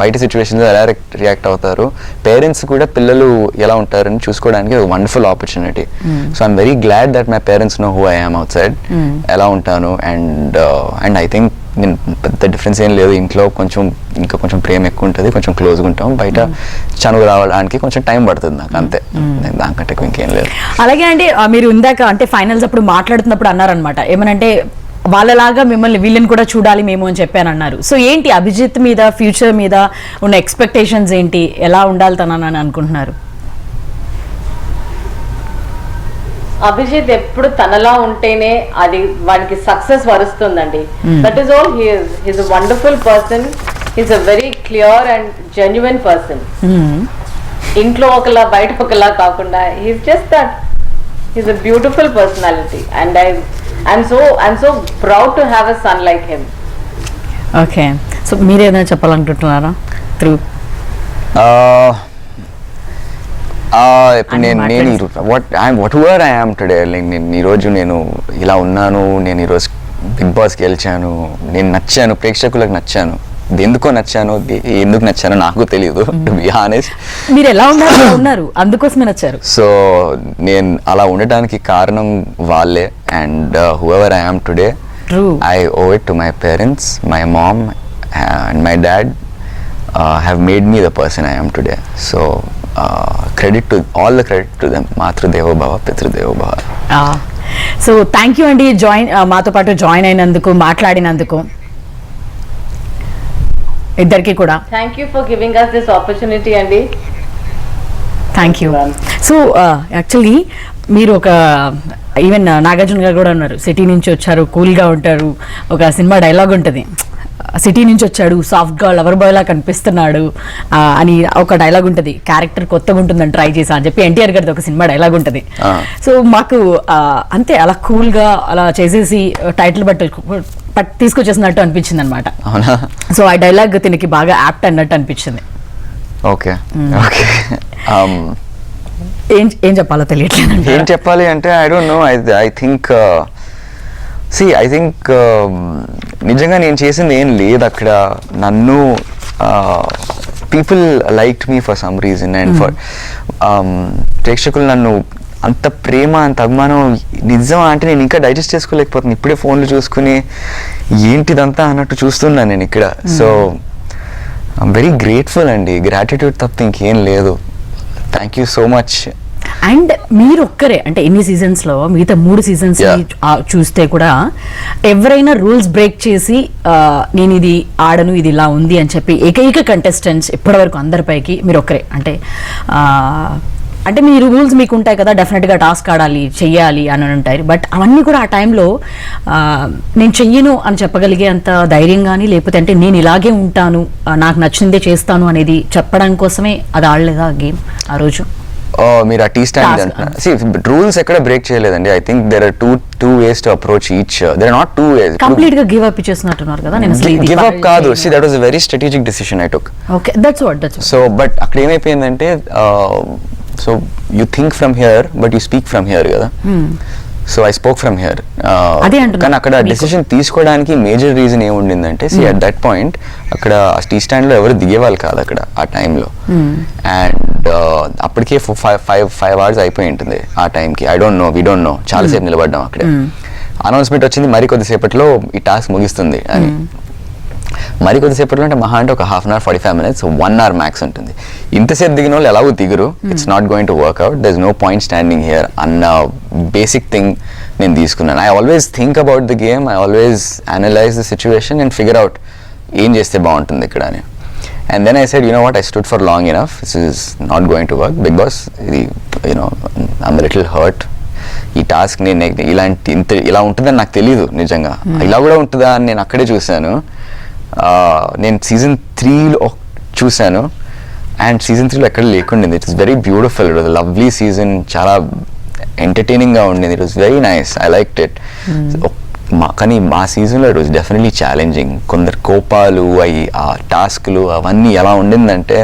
బయట సిచ్యువేషన్ లో ఎలా రియాక్ట్ అవుతారు, పేరెంట్స్ కూడా పిల్లలు ఎలా ఉంటారని చూసుకోవడానికి wonderful opportunity. So I'm very glad that my parents no who I yam out side, ఎలా ఉంటాను. అండ్ ఐ థింక్ నేను పెద్ద డిఫరెన్స్ ఏం లేదు, ఇంట్లో ఇంకా కొంచెం ప్రేమ ఎక్కువ ఉంటుంది, కొంచెం క్లోజ్గా ఉంటాం, బయట చనువు రావడానికి కొంచెం టైం పడుతుంది నాకు, అంతే. దానికంటే ఇంకేం లేదు. అలాగే అండి, మీరు ఇందాక అంటే ఫైనల్స్ అప్పుడు మాట్లాడుతున్నప్పుడు అన్నారనమాట, ఏమనంటే వాళ్ళలాగా మిమ్మల్ని వీళ్ళని కూడా చూడాలి మేము అని చెప్పాను అన్నారు. సో ఏంటి అభిజిత్ మీద ఫ్యూచర్ మీద ఉన్న ఎక్స్పెక్టేషన్స్ ఏంటి, ఎలా ఉండాలి తనని అనుకుంటున్నారు? అభిజిత్ ఎప్పుడు తనలా ఉంటేనే అది వాడికి సక్సెస్ వరుస్తుందండి. That is all. He's a wonderful person, he's a very clear and genuine person. ఇంట్లో ఒకలా బయట ఒకలా కాకుండా he's just that. He's a beautiful personality and I'm so proud to have a son like him. Okay, so మీరు ఏదైనా చెప్పాలనుకుంటున్నారా త్రూ? ఇప్పుడు నేను whatever I am today, like నేను ఈరోజు నేను ఇలా ఉన్నాను, నేను ఈరోజు బిగ్ బాస్కి గెలిచాను, నేను నచ్చాను, ప్రేక్షకులకు నచ్చాను. ఎందుకో నచ్చాను, ఎందుకు నచ్చానో నాకు తెలియదు, టు బి హానెస్ట్. మీరు ఎలా ఉన్నారు అందుకోసమే నచ్చారు. సో నేను అలా ఉండడానికి కారణం వాళ్ళే. And whoever I am today, I owe it to my parents, my mom and my dad have made me the person I am today. So all the credit to them. Matrudevo Bhava, Pitrudevo Bhava. So thank you అండి, మాతో పాటు జాయిన్ అయినందుకు, మాట్లాడినందుకు ఇద్దరికి కూడా. Thank you for giving us this opportunity అండి. Thank you. సో యాక్చువల్లీ మీరు ఒక ఈవెన్ నాగార్జున గారు కూడా ఉన్నారు, సిటీ నుంచి వచ్చారు, కూల్గా ఉంటారు. ఒక సినిమా డైలాగ్ ఉంటుంది, సిటీ నుంచి వచ్చాడు సాఫ్ట్గా లవర్ బాయ్ లా కనిపిస్తున్నాడు అని ఒక డైలాగ్ ఉంటుంది. క్యారెక్టర్ కొత్తగా ఉంటుందని ట్రై చేసా అని చెప్పి ఎన్టీఆర్ గారిది ఒక సినిమా డైలాగ్ ఉంటుంది. సో మాకు అంతే అలా కూల్గా అలా చేసేసి టైటిల్ తీసుకొచ్చేసినట్టు అనిపించింది అనమాట. సో ఆ డైలాగ్ దీనికి బాగా యాప్ట్ అన్నట్టు అనిపించింది. ఓకే, ఏం చెప్పాలో తెలియట్లేదు. ఏం చెప్పాలి అంటే I don't know. I think I think నిజంగా నేను చేసింది ఏం లేదు అక్కడ. నన్ను people like me for some reason, and for ప్రేక్షకులు నన్ను అంత ప్రేమ, అంత అభిమానం నిజం అంటే నేను ఇంకా డైజెస్ట్ చేసుకోలేకపోతున్నాను. ఇప్పుడే ఫోన్లు చూసుకుని ఏంటిదంతా అన్నట్టు చూస్తున్నాను నేను ఇక్కడ. సో ఐఎమ్ వెరీ గ్రేట్ఫుల్ అండి, గ్రాటిట్యూడ్ తప్ప ఇంకేం లేదు. Thank you so much. And మీరు ఒక్కరే అంటే ఎన్ని సీజన్స్ లో, మిగతా 3 సీజన్స్ చూస్తే కూడా ఎవరైనా రూల్స్ బ్రేక్ చేసి నేను ఇది ఆడను, ఇది ఇలా ఉంది అని చెప్పి ఏకైక కంటెస్టెంట్స్ ఇప్పటివరకు అందరిపైకి మీరు ఒక్కరే. అంటే మీ రూల్స్ మీకు ఉంటాయి కదా, డెఫినెట్గా టాస్క్ ఆడాలి, చెయ్యాలి అని ఉంటాయి. బట్ అవన్నీ కూడా ఆ టైంలో నేను చెయ్యను అని చెప్పగలిగే అంత ధైర్యం కానీ, లేకపోతే అంటే నేను ఇలాగే ఉంటాను, నాకు నచ్చిందే చేస్తాను అనేది చెప్పడం కోసమే అది ఆడలేదా గేమ్ ఆ రోజు? మీరు ఆ టీ స్టాండ్ అంటున్నారు. రూల్స్ ఎక్కడ బ్రేక్ చేయలేదండి. I think there are two ways to approach each. There are not two ways. Complete గా గివ్ అప్ చేస్తున్నట్టున్నారు కదా. నేను గివ్ అప్ కాదు. That was a very strategic decision I took. Okay, that's what. So but అక్కడ ఏమైపోయిందంటే, so you think from here but you speak from here కదా. So I spoke from here. కానీ అక్కడ డెసిషన్ తీసుకోవడానికి మేజర్ రీజన్ ఏముండిందంటే, అట్ దట్ పాయింట్ అక్కడ టీ స్టాండ్ లో ఎవరు దిగేవాళ్ళు కాదు అక్కడ ఆ టైంలో. అండ్ అప్పటికే 5 hours అయిపోయి ఉంటుంది ఆ టైంకి. I don't no, we don't know. చాలాసేపు నిలబడ్డాం అక్కడే. అనౌన్స్మెంట్ వచ్చింది మరి కొద్దిసేపట్లో ఈ టాస్క్ ముగిస్తుంది అని. మరి కొద్దిసేపట్లో అంటే మహా అంటే ఒక 1/2 hour 45 minutes, 1 hour మ్యాక్స్ ఉంటుంది. ఇంతసేపు దిగిన వాళ్ళు ఎలాగో దిగరు. It's not going to work out, there is no point standing here అన్న బేసిక్ థింగ్ నేను తీసుకున్నాను. I always think about the game, I always analyse the situation and figure out ఏం చేస్తే బాగుంటుంది ఇక్కడ అని. And then I said, you know what, I stood for long enough, this is not going to work. Bigg Boss, ఇది యూనో ఐఎమ్ లిటిల్ హర్ట్. ఈ టాస్క్ నేను ఇలా ఉంటుందని నాకు తెలియదు నిజంగా. ఇలా కూడా ఉంటుందా అని నేను అక్కడే చూశాను. నేను సీజన్ 3లో చూశాను. అండ్ సీజన్ 3లో ఎక్కడ లేకుండింది. It is very beautiful, it was lovely season, చాలా ఎంటర్టైనింగ్గా ఉండింది. It was very nice, I liked it. కానీ మా సీజన్లో ఇట్ వాజ్ డెఫినెట్లీ ఛాలెంజింగ్. కొందరు కోపాలు అవి, ఆ టాస్క్లు అవన్నీ ఎలా ఉండిందంటే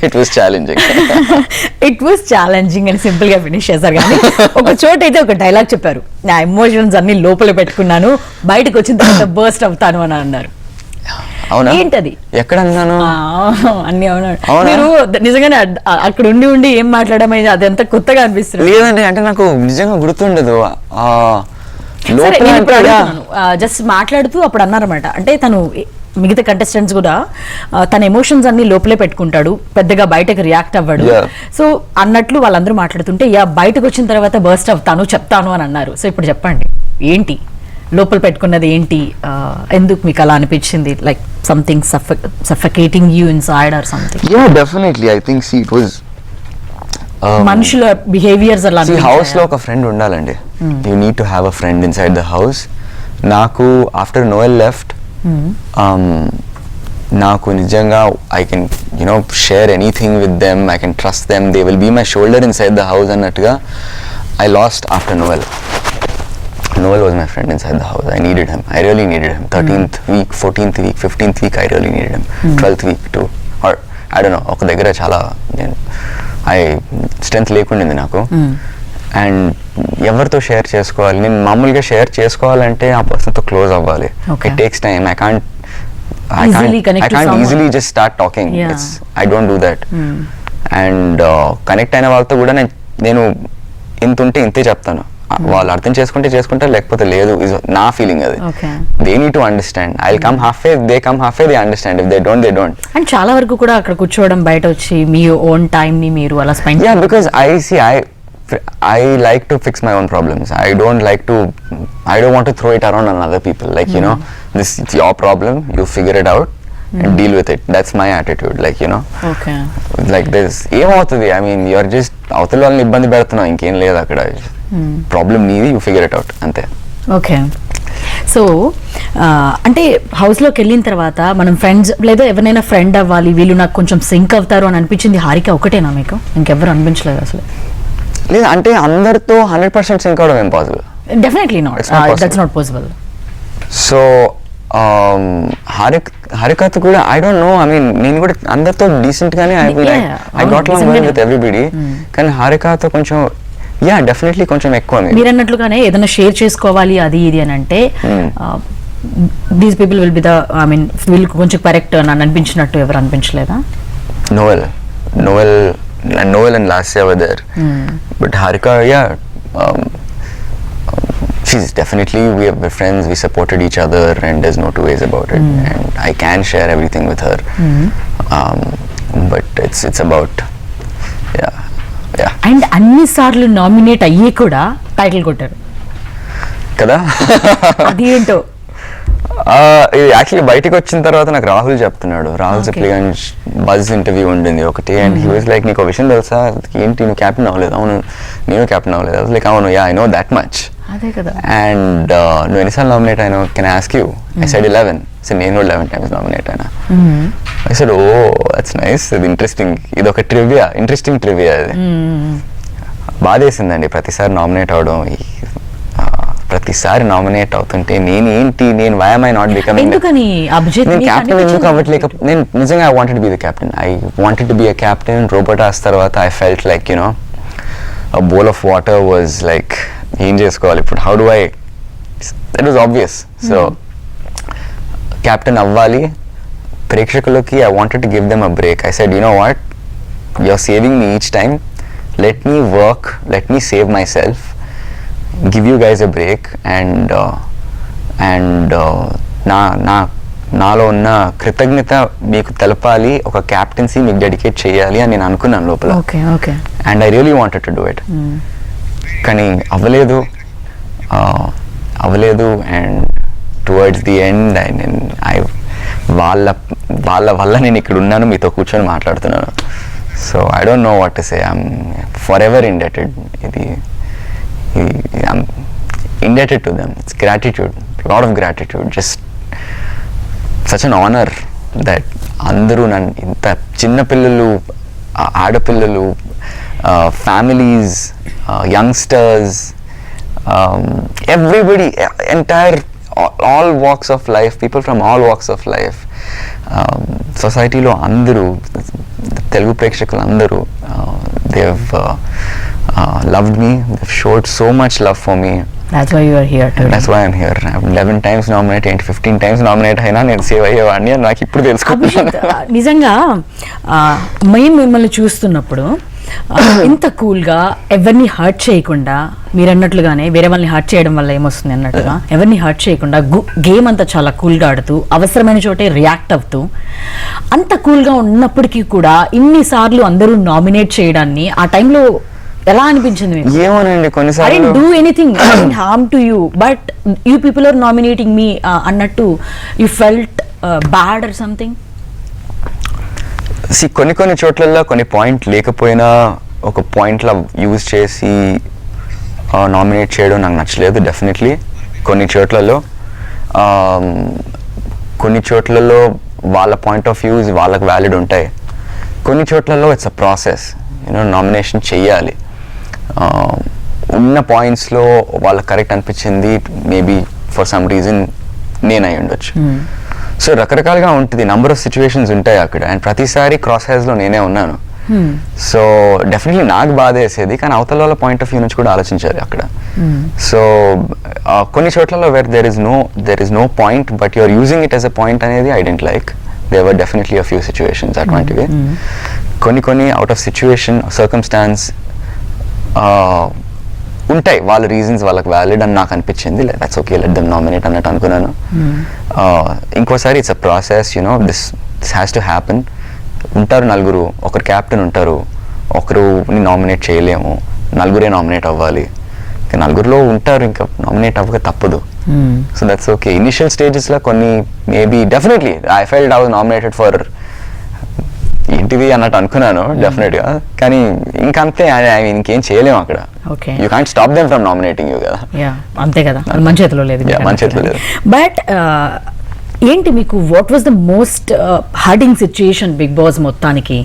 it was challenging. It was challenging అని సింపుల్ గా ఫినిష్ చేశారు. కానీ ఒక చోట అయితే ఒక డైలాగ్ చెప్పారు, నా ఎమోషన్స్ అన్ని లోపల పెట్టుకున్నాను, బయటకు వచ్చిన తర్వాత బర్స్ట్ అవుతాను అని అన్నారు. అవునా? ఏంటది? ఎక్కడ అన్నాను? అన్ని అవునాడు. అవునా? మీరు నిజంగానే అక్కడ ఉండి ఏం మాట్లాడమని అదంతా కొత్తగా అనిపిస్తుంది. లేదండి, అంటే నాకు నిజంగా గుర్తుండదు. జస్ట్ మాట్లాడుతూ అప్పుడు అన్నారన్నమాట, అంటే తను మిగతా కంటెస్టెంట్స్ కూడా తన ఎమోషన్స్ అన్ని లోపలే పెట్టుకుంటాడు, పెద్దగా బయటకు రియాక్ట్ అవ్వడు. సో అన్నట్లు వాళ్ళందరూ మాట్లాడుతుంటే బయటకు వచ్చిన తర్వాత బర్స్ట్ అవుతాను చెప్తాను అని అన్నారు. సో ఇప్పుడు చెప్పండి, ఏంటి లోపల పెట్టుకున్నది ఏంటి? ఎందుకు మీకు అలా అనిపించింది? Like something suffocating you inside or something? Definitely I think it was మనుషుల బిహేవియర్స్ అలా హౌస్ లో ఒక ఫ్రెండ్ ఉండాలండి. You need to have a friend inside the house. నాకు ఆఫ్టర్ నోయల్ లెఫ్ట్, నాకు నిజంగా I can share anything with them, I can trust them, they will be my shoulder inside the house అన్నట్టుగా I lost after Noel. Noel was my friend inside the house. I needed him. I really needed him. 13th week, 14th week, 15th week, I really needed him. 12th week too. Or I don't know, ఒక దగ్గర చాలా స్ట్రెంత్ లేకుండింది నాకు. అండ్ ఎవరితో షేర్ చేసుకోవాలి, నేను మామూలుగా షేర్ చేసుకోవాలంటే ఆ పర్సన్తో క్లోజ్ అవ్వాలి. It takes time. I can't easily just start talking. I don't do that. And connect అయిన వాళ్ళతో కూడా నేను ఇంత ఉంటే ఇంతే చెప్తాను. వాళ్ళు అర్థం చేసుకుంటారు, లేకపోతే లేదు. నా ఫీలింగ్ అది. They need to understand. I will come half way, they come half way, they understand. If they don't, they don't. And చాలా వరకు కూడా అక్కడ కూర్చోవడం, బయట వచ్చి మీ ఓన్ టైం ని మీరు అలా spend. Because I like to fix my own problems. I don't want to throw it around on other people. Like, this is your problem, you figure it out and deal with it. That's my attitude. Like, Okay. Like this. ఏమవుతుంది? I mean, you're just అవతల వాళ్ళని ఇబ్బంది పెడుతున్నావు, ఇంకేం లేదు అక్కడ. ప్రాబ్లం నీది, యూ ఫిగర్ ఇట్ అవుట్, అంతే. ఓకే. సో అంటే హౌస్లోకి వెళ్ళిన తర్వాత మనం ఫ్రెండ్స్ లేదా ఎవరైనా ఫ్రెండ్ అవ్వాలి, వీళ్ళు నాకు కొంచెం సింక్ అవుతారు అని అనిపించింది హారిక ఒకటేనా మీకు? ఇంకెవరు అనిపించలేదు అసలు? లేదు, అంటే అందరితో 100% సింక్ అవడం impossible. Definitely not. That's not possible. So హారికతో కూడా I don't know, I mean నేను కూడా అందరితో డీసెంట్ గానే I got along well with everybody. కానీ హారికతో కొంచెం డెఫినెట్లీ కొంచెం ఎక్కువ. మీరు అన్నట్లుగానే ఏదైనా షేర్ చేసుకోవాలి అది ఇది అని అంటే these people will be the, I mean వీళ్ళు కొంచెం కరెక్ట్ అని అనిపించినట్టు ఎవరు అనిపించలేదా? Noel and Lasya were there. But Harika, she's definitely, we're friends, we supported each other and there's no two ways about it. And I can share everything with her. But it's about, yeah. And అన్ని సార్లు నామినేట్ అయ్యి కూడా టైటిల్ కొట్టారు కదా. అది ఏంటో యాక్చువల్లీ బయటకు వచ్చిన తర్వాత నాకు రాహుల్ చెప్తున్నాడు, రాహుల్ సిప్లిగంజ్ బజ్ ఇంటర్వ్యూ ఉండింది ఒకటి. అండ్ హీ వాజ్ లైక్, నీకు విషయం తెలుసా, ఏంటి నువ్వు క్యాప్టెన్ అవ్వలేదు? అవును, నేను క్యాప్టెన్ అవ్వలేదు. లైక్ అవును, ఐ నో దాట్ మచ్. అదే కదా. అండ్ నువ్వు ఎన్నిసార్లు నామినేట్ అయినా, can I ask you? I said 11. So నేను 11 times నామినేట్ అయినా. I said, oh that's nice, ఇది ఇంట్రెస్టింగ్, ఇది ఒక ఇంట్రెస్టింగ్ ట్రివియా. అది బాధేసిందండి ప్రతిసారి నామినేట్ అవడం. ప్రతిసారి నామినేట్ అవుతుంటే నేను why am I not becoming, నేను క్యాప్టెన్ ఎందుకు అవ్వట్లేక, నేను నిజంగా I wanted to be the captain. I wanted to be a captain. రోబోటాస్ తర్వాత I felt like a bowl of water was like, ఏం చేసుకోవాలి ఇప్పుడు, how do I, that was obvious. So captain అవ్వాలి. ప్రేక్షకులకి I wanted to give them a break. I said, you know what, you're saving me each time, let me work, let me save myself, give you guys a break. And నాలో ఉన్న కృతజ్ఞత మీకు తెలపాలి, ఒక క్యాప్టెన్సీ మీకు డెడికేట్ చేయాలి అని నేను అనుకున్నాను లోపల. And I really wanted to do it. కానీ అవ్వలేదు. అండ్ టువర్డ్స్ ది ఎండ్ వాళ్ళ వల్ల నేను ఇక్కడ ఉన్నాను, మీతో కూర్చొని మాట్లాడుతున్నాను. So I don't know what to say. I'm for ever indebted. I'm indebted to them. It's gratitude, a lot of gratitude. Just such an honor that అందరూ నన్ను ఇంత చిన్నపిల్లలు, ఆడపిల్లలు, families, youngsters, everybody, entire all walks of life, people from all walks of life, సొసైటీలో అందరూ, తెలుగు ప్రేక్షకులు అందరూ, they have loved me, they've showed so much love for me. That's why you are here today. That's why I'm here. I'm 11 times nominated, 15 times nominated అయినా నేను సేవ్ అయ్యేవాడిని అని నాకు ఇప్పుడు తెలుసుకుంటున్నాను. అభిషేక్, నిజంగా మేము మిమ్మల్ని చూస్తున్నప్పుడు ఇంత కూల్గా ఎవరిని హర్ట్ చేయకుండా, మీరు అన్నట్లుగానే వేరే వాళ్ళని హర్ట్ చేయడం వల్ల ఏమొస్తుంది అన్నట్టుగా ఎవరిని హర్ట్ చేయకుండా గేమ్ అంతా చాలా కూల్గా ఆడుతూ అవసరమైన చోటే రియాక్ట్ అవుతూ అంత కూల్గా ఉన్నప్పటికీ కూడా ఇన్నిసార్లు అందరూ నామినేట్ చేయడాన్ని ఆ టైంలో ఎలా అనిపించింది మీకు? ఏమోనండి, I కొన్నిసార్లు didn't do anything, I didn't harm to you, but you people are nominating me అన్నట్టు you felt bad or something? కొన్ని చోట్లలో కొన్ని పాయింట్ లేకపోయినా ఒక పాయింట్లా యూజ్ చేసి నామినేట్ చేయడం నాకు నచ్చలేదు. డెఫినెట్లీ కొన్ని చోట్లలో వాళ్ళ పాయింట్ ఆఫ్ వ్యూస్ వాళ్ళకి వ్యాలిడ్ ఉంటాయి. కొన్ని చోట్లలో ఇట్స్ అ ప్రాసెస్, నామినేషన్ చెయ్యాలి. ఉన్న పాయింట్స్లో వాళ్ళకి కరెక్ట్ అనిపించింది, మేబీ ఫర్ సమ్ రీజన్ నేనై ఉండొచ్చు. సో రకరకాలుగా ఉంటుంది, నంబర్ ఆఫ్ సిచ్యువేషన్స్ ఉంటాయి అక్కడ, అండ్ ప్రతిసారి క్రాస్ హెయిర్స్లో నేనే ఉన్నాను. సో డెఫినెట్లీ నాకు బాధ వేసేది, కానీ అవతల వాళ్ళ పాయింట్ ఆఫ్ వ్యూ నుంచి కూడా ఆలోచించాలి అక్కడ. సో కొన్ని చోట్లలో where there is no point but you're using it as a point అనేది I don't like. There were definitely a few situations అటువంటివి. కొన్ని అవుట్ ఆఫ్ సిచ్యువేషన్, సర్కమ్స్టాన్స్ ఉంటాయి, వాళ్ళ రీజన్స్ వాళ్ళకి వ్యాలిడ్ అని నాకు అనిపించింది. That's okay, let them nominate అన్నట్టు అనుకున్నాను. ఇంకోసారి it's a process, this has to happen. ఉంటారు నలుగురు, ఒకరు క్యాప్టెన్ ఉంటారు, ఒకరుని నామినేట్ చేయలేము, నలుగురే నామినేట్ అవ్వాలి. నలుగురిలో ఉంటారు, ఇంకా నామినేట్ అవ్వక తప్పదు. So that's okay. ఇనిషియల్ స్టేజెస్లో కొన్ని maybe definitely I felt I was nominated for ఏంటిది అన్నట్టు అనుకున్నాను డెఫినెట్గా, కానీ ఇంకంతే, ఇంకేం చేయలేము అక్కడ. You can't stop them from nominating you కదా. అంతే కదా, మన చేతిలో లేదు. మన చేతిలో లేదు. బట్ ఏంటి మీకు what was the most hurting situation Big Boss మొత్తానికి?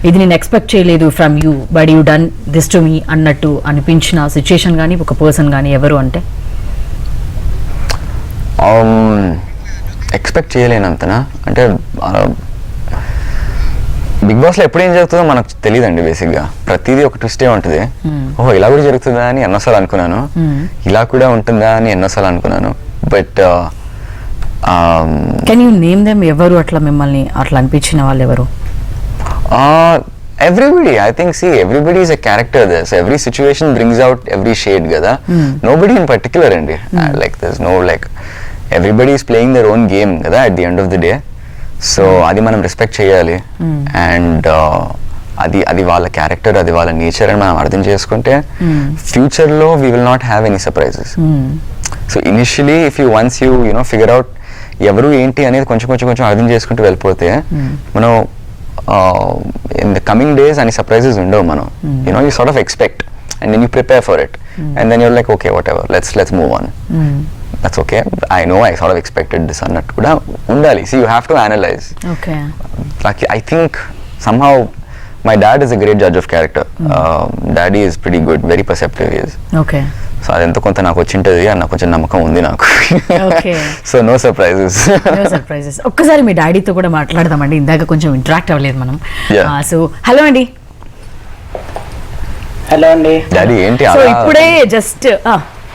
ఇది నేను ఎక్స్పెక్ట్ చేయలేదు from you, but you done this to me అన్నట్టు అనిపించిన సిచ్యుయేషన్ కానీ ఒక పర్సన్ కానీ ఎవరు అంటే? ఎక్స్పెక్ట్ చేయలేనంతనా అంటే బిగ్ బాస్లో ఎప్పుడు ఏం జరుగుతుందో మనకు తెలియదండి. బేసిక్గా ప్రతిదీ ఒక ట్విస్టే ఉంటుంది. ఓహో ఇలా కూడా జరుగుతుందా అని ఎన్నోసార్లు అనుకున్నాను, ఇలా కూడా ఉంటుందా అని ఎన్నోసార్లు అనుకున్నాను. But can you name them? ఎవరు అట్లా మిమ్మల్ని అట్లా అనిపించిన వాళ్ళు ఎవరు? everybody, I think, see, everybody is a character there, so every situation brings out every shade kada. Nobody in particular andi, like there's no like, everybody is playing their own game kada at the end of the day. So adi manam respect cheyali, and అది వాళ్ళ క్యారెక్టర్, అది వాళ్ళ నేచర్ అని మనం అర్థం చేసుకుంటే ఫ్యూచర్లో we will not have any surprises. So initially if you once you figure out ఎవరు ఏంటి అనేది కొంచెం అర్థం చేసుకుంటూ వెళ్ళిపోతే మనం ఇన్ ద కమింగ్ డేస్ అన్ని సర్ప్రైజెస్ ఉండవు. మనం you sort of expect and then you prepare for it and then you're like okay whatever let's move on, that's okay, I know I sort of expected this అన్నట్టు కూడా ఉండాలి. So you have to analyse. I think somehow my dad is a great judge of character. Daddy is pretty good, very perceptive he is. Okay. So అదంతా కొంత నాకు వచ్చింటది అని నాకు కొంచెం నమ్మకం ఉంది నాకు. Okay. So no surprises. No surprises. ఒక్కసారి మీ డాడీతో కూడా మాట్లాడదామండి, ఇందాక కొంచెం ఇంటరాక్ట్ అవ్వలేదు మనం. సో హలో అండి. హలో అండి. డాడీ ఏంటి సో ఇప్పుడే జస్ట్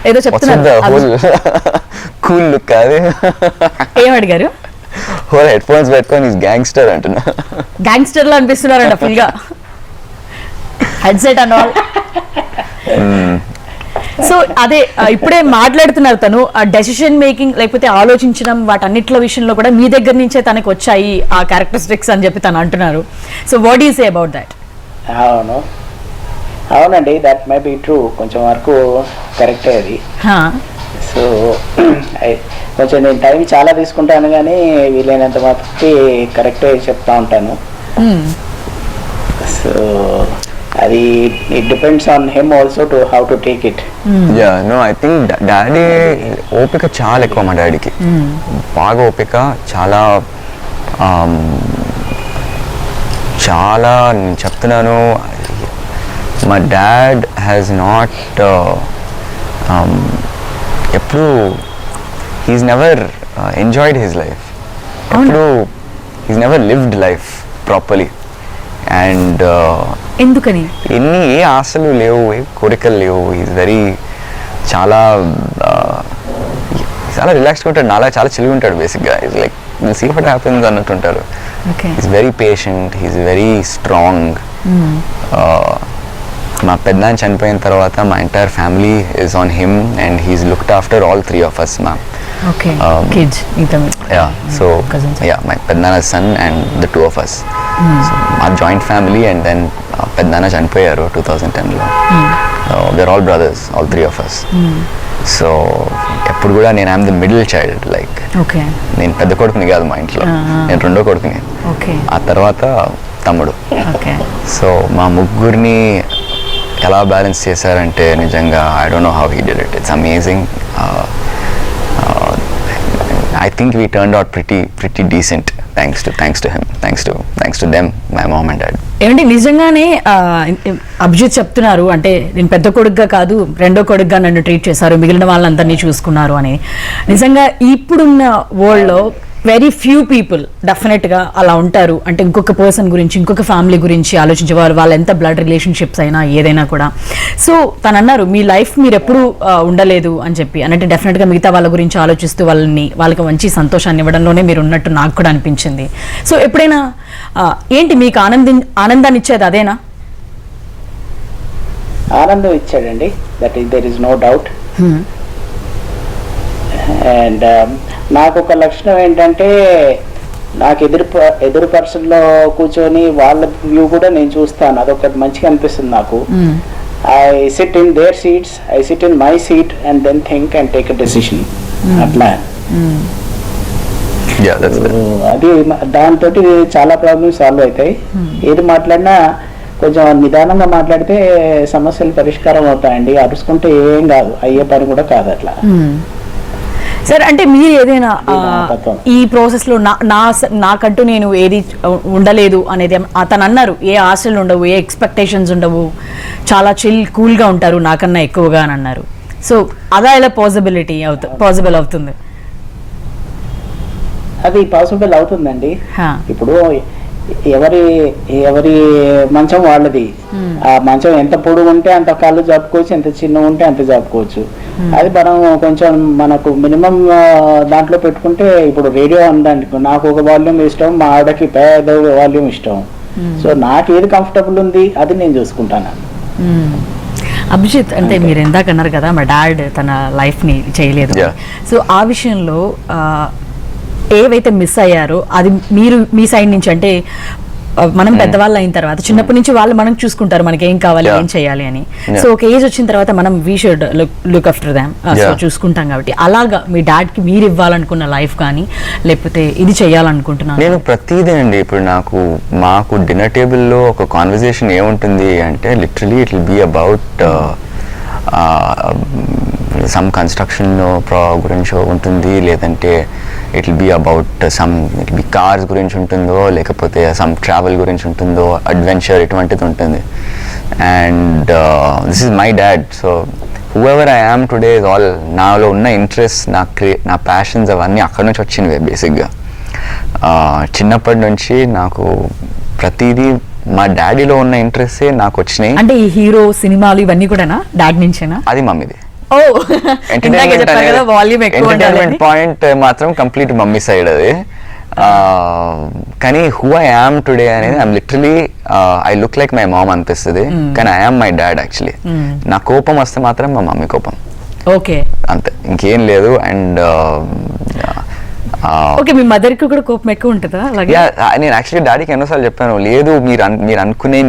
ఏదో చెప్తున్నారు, కూల్ లుక్ అది ఏం అడిగారు? హోల్ హెడ్ ఫోన్స్ పెట్టుకొని గ్యాంగ్స్టర్ అంటున్నా. గ్యాంగ్స్టర్ లో అనిపిస్తున్నారంట ఫుల్ గా, హెడ్సెట్ అండ్ ఆల్. సో అదే ఇప్పుడే మాట్లాడుతున్నారు తను, డెసిషన్ మేకింగ్ లేకపోతే ఆలోచించడం వాటన్నిట్ల విషయంలో కూడా మీ దగ్గర నుంచే తనకు వచ్చాయి ఆ క్యారెక్టరిస్టిక్స్ అని చెప్పి తను అంటున్నారు. So what you say about that? అవునండి, దట్ మే బి ట్రూ, కొంచెం వరకు కరెక్టే అది. సో కొంచెం నేను టైం చాలా తీసుకుంటాను కానీ వీలైనంత మటుకి కరెక్టే చెప్తా ఉంటాను. సో అది it depends on him also to how to take it. Yeah no I think daddy ఓపిక చాలా ఎక్కువ, మా డాడీకి బాగా ఓపిక, చాలా చాలా నేను చెప్తున్నాను, మా డాడ్ హ్యాస్ నాట్ ఎప్పుడు he's never enjoyed his life, ఎప్పుడు he's never lived life properly. And ఎందుకని? ఏ ఆశలు లేవు, ఏ కోరికలు లేవు. ఈజ్ వెరీ చాలా చాలా రిలాక్స్గా ఉంటాడు, నాలా చాలా చిలిగి ఉంటాడు బేసిక్గా. Is like see what happens అన్నట్టు ఉంటారు. Is very patient, is very strong. మా పెద్దనాన్న చనిపోయిన తర్వాత మా entire family is on him and he's looked after all 3 of us, ma'am. Okay. Kids. Yeah. So cousins. yeah, my Pednana's son and the 2 of us. So our joint family, and then Pednana chanipoyaru 2010 lo. We're all brothers, all 3 of us. So eppudu kuda I'm the middle child, like. Okay. నేను పెద్ద కొడుకుని కాదు మా ఇంట్లో, నేను రెండో కొడుకుని. Okay. ఆ తర్వాత తమ్ముడు. Okay. సో మా ముగ్గురిని ఎలా బ్యాలెన్స్ చేశారంటే నిజంగా I don't know how he did it. It's amazing. I think we turned out pretty decent thanks to him, thanks to them, my mom and dad. ఏమంటే నిజంగానే అభిజిత్ చెప్తున్నారు, అంటే నేను పెద్ద కొడుకుగా కాదు రెండో కొడుకుగా నన్ను ట్రీట్ చేశారు, మిగిలిన వాళ్ళందరినీ చూసుకున్నారు అని. నిజంగా ఇప్పుడున్న వరల్డ్లో వెరీ ఫ్యూ పీపుల్ డెఫినెట్గా అలా ఉంటారు. అంటే ఇంకొక పర్సన్ గురించి, ఇంకొక ఫ్యామిలీ గురించి ఆలోచించేవారు, వాళ్ళు ఎంత బ్లడ్ రిలేషన్షిప్స్ అయినా ఏదైనా కూడా. సో తను అన్నారు మీ లైఫ్ మీరు ఎప్పుడూ ఉండలేదు అని చెప్పి. అంటే డెఫినెట్గా మిగతా వాళ్ళ గురించి ఆలోచిస్తూ వాళ్ళకి మంచి సంతోషాన్ని ఇవ్వడంలోనే మీరు ఉన్నట్టు నాకు కూడా అనిపించింది. సో ఎప్పుడైనా ఏంటి మీకు ఆనందాన్ని ఇచ్చేది అదేనా? ఆనందం ఇచ్చాడండి, there is no doubt. And నాకు ఒక లక్షణం ఏంటంటే, నాకు ఎదురు పర్సన్లో కూర్చొని వాళ్ళ వ్యూ కూడా నేను చూస్తాను, అదొక మంచిగా అనిపిస్తుంది నాకు. I sit in their seats, I sit in my seat and then think and take a decision. అట్లా అది దాంతో చాలా ప్రాబ్లమ్స్ సాల్వ్ అవుతాయి. ఏది మాట్లాడినా కొంచెం నిదానంగా మాట్లాడితే సమస్యలు పరిష్కారం అవుతాయండి. అరుచుకుంటే ఏం కాదు, అయ్యే పని కూడా కాదు అట్లా. సార్ అంటే మీరు ఏదైనా ఈ ప్రాసెస్లో నాకంటూ నేను ఏది ఉండలేదు అనేది అతను అన్నారు, ఏ ఆశలు ఉండవు, ఏ ఎక్స్పెక్టేషన్స్ ఉండవు, చాలా కూల్గా ఉంటారు నాకన్నా ఎక్కువగా అని అన్నారు. సో అదా ఎలా పాసిబుల్ అవుతుంది? అది పాసిబుల్ అవుతుందండి. ఇప్పుడు ఎవరి మంచం వాళ్ళది. ఆ మంచం ఎంత పొడుగు ఉంటే అంత కాళ్ళు జాపుకోవచ్చు, ఎంత చిన్న ఉంటే అంత జాపుకోవచ్చు. అది మనం కొంచెం మనకు మినిమం దాంట్లో పెట్టుకుంటే, ఇప్పుడు రేడియో ఉందండి, నాకు ఒక వాల్యూమ్ ఇష్టం, మా ఆవిడకి పెద్ద వాల్యూమ్ ఇష్టం. సో నాకు ఏది కంఫర్టబుల్ ఉంది అది నేను చూసుకుంటాను. అభిజిత్, అంటే మీరు ఇందాక అన్నారు కదా మా డాడ్ తన లైఫ్ని చేయలేదు. సో ఆ విషయంలో ఏవైతే మిస్ అయ్యారో అది మీరు మీ సైడ్ నుంచి, అంటే మనం పెద్దవాళ్ళు అయిన తర్వాత చిన్నప్పటి నుంచి వాళ్ళు మనం చూసుకుంటారు మనకి ఏం కావాలి, ఏం చేయాలి అని. సో ఒక ఏజ్ వచ్చిన తర్వాత మనం we should look after them, so చూసుకుంటాం. కాబట్టి అలాగా మీ డాడ్కి మీరు ఇవ్వాలనుకున్న లైఫ్ కానీ, లేకపోతే ఇది చేయాలనుకుంటున్నాను నేను ప్రతిదీ అండి. ఇప్పుడు మాకు డిన్నర్ టేబుల్లో ఒక కాన్వర్జేషన్ ఏముంటుంది అంటే, literally it will be about some construction గురించి ఉంటుంది, లేదంటే it will be about it be cars గురించి ఉంటుందో, లేకపోతే సమ్ ట్రావెల్ గురించి ఉంటుందో, అడ్వెంచర్ ఇటువంటిది ఉంటుంది. And this is my dad. So whoever I am today is all నాలో ఉన్న ఇంట్రెస్ట్, నా ప్యాషన్స్ అవన్నీ అక్కడి నుంచి వచ్చినవే బేసిక్గా. చిన్నప్పటి నుంచి నాకు ప్రతిదీ మా డాడీలో ఉన్న ఇంట్రెస్టే నాకు వచ్చినాయి. అంటే ఈ హీరో సినిమాలు ఇవన్నీ కూడా డాడ్ నుంచేనా? అది మమ్మీది. ఎంటర్టైన్మెంట్ పాయింట్ మాత్రం కంప్లీట్ మమ్మీ సైడ్ అది. కానీ హూ ఐ యామ్ టుడే అనేది I'm literally I look like my mom అనిపిస్తుంది, కానీ I am my dad actually. నా కోపం వస్తే మాత్రం మా మమ్మీ కోపం, ఓకే, అంతే, ఇంకేం లేదు. అండ్ ఓకే, మీ మదర్కి కూడా కోపం ఎక్కువ ఉంటుందా? నేను యాక్చువల్లీ డాడీకి ఎన్నోసార్లు చెప్పాను, లేదు మీరు అనుకునే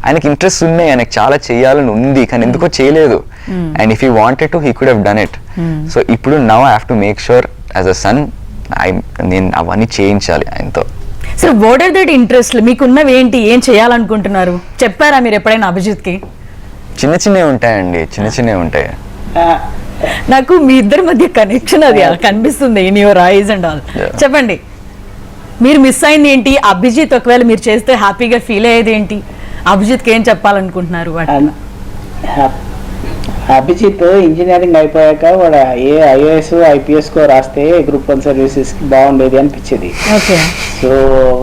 ఆయనకి ఇంట్రెస్ట్ ఉన్నాయి, ఆయనకి చాలా చేయాలని ఉంది, కానీ ఎందుకో చేయలేదు. And if he wanted to he could have done it. So ఇప్పుడు now I have to make sure as a son నేను అవన్నీ చేయించాలి ఆయనతో. So what are that interest మీకున్నవి ఏంటి, ఏం చేయాలనుకుంటున్నారు చెప్పారా మీరు ఎప్పుడైనా అభిజిత్కి? చిన్నవి ఉంటాయండి, చిన్నవి ఉంటాయి. నాకు మీ ఇద్దరి మధ్య కనెక్షన్ అది కనిపిస్తుంది in your eyes and all. చెప్పండి. మీరు మిస్ అయింది ఏంటి? అభిజిత్ ఒకవేళ మీరు చేస్తే హ్యాపీగా ఫీల్ అయ్యేది ఏంటి? అభిజిత్కి ఏం చెప్పాలనుకుంటున్నారు? అండ్ అభిజిత్ ఇంజనీరింగ్ అయిపోయాక వాడు ఐఏఎస్ ఐపీఎస్కో రాస్తే గ్రూప్ 1 సర్వీసెస్కి బాగుండేది అనిపించేది. ఓకే. సో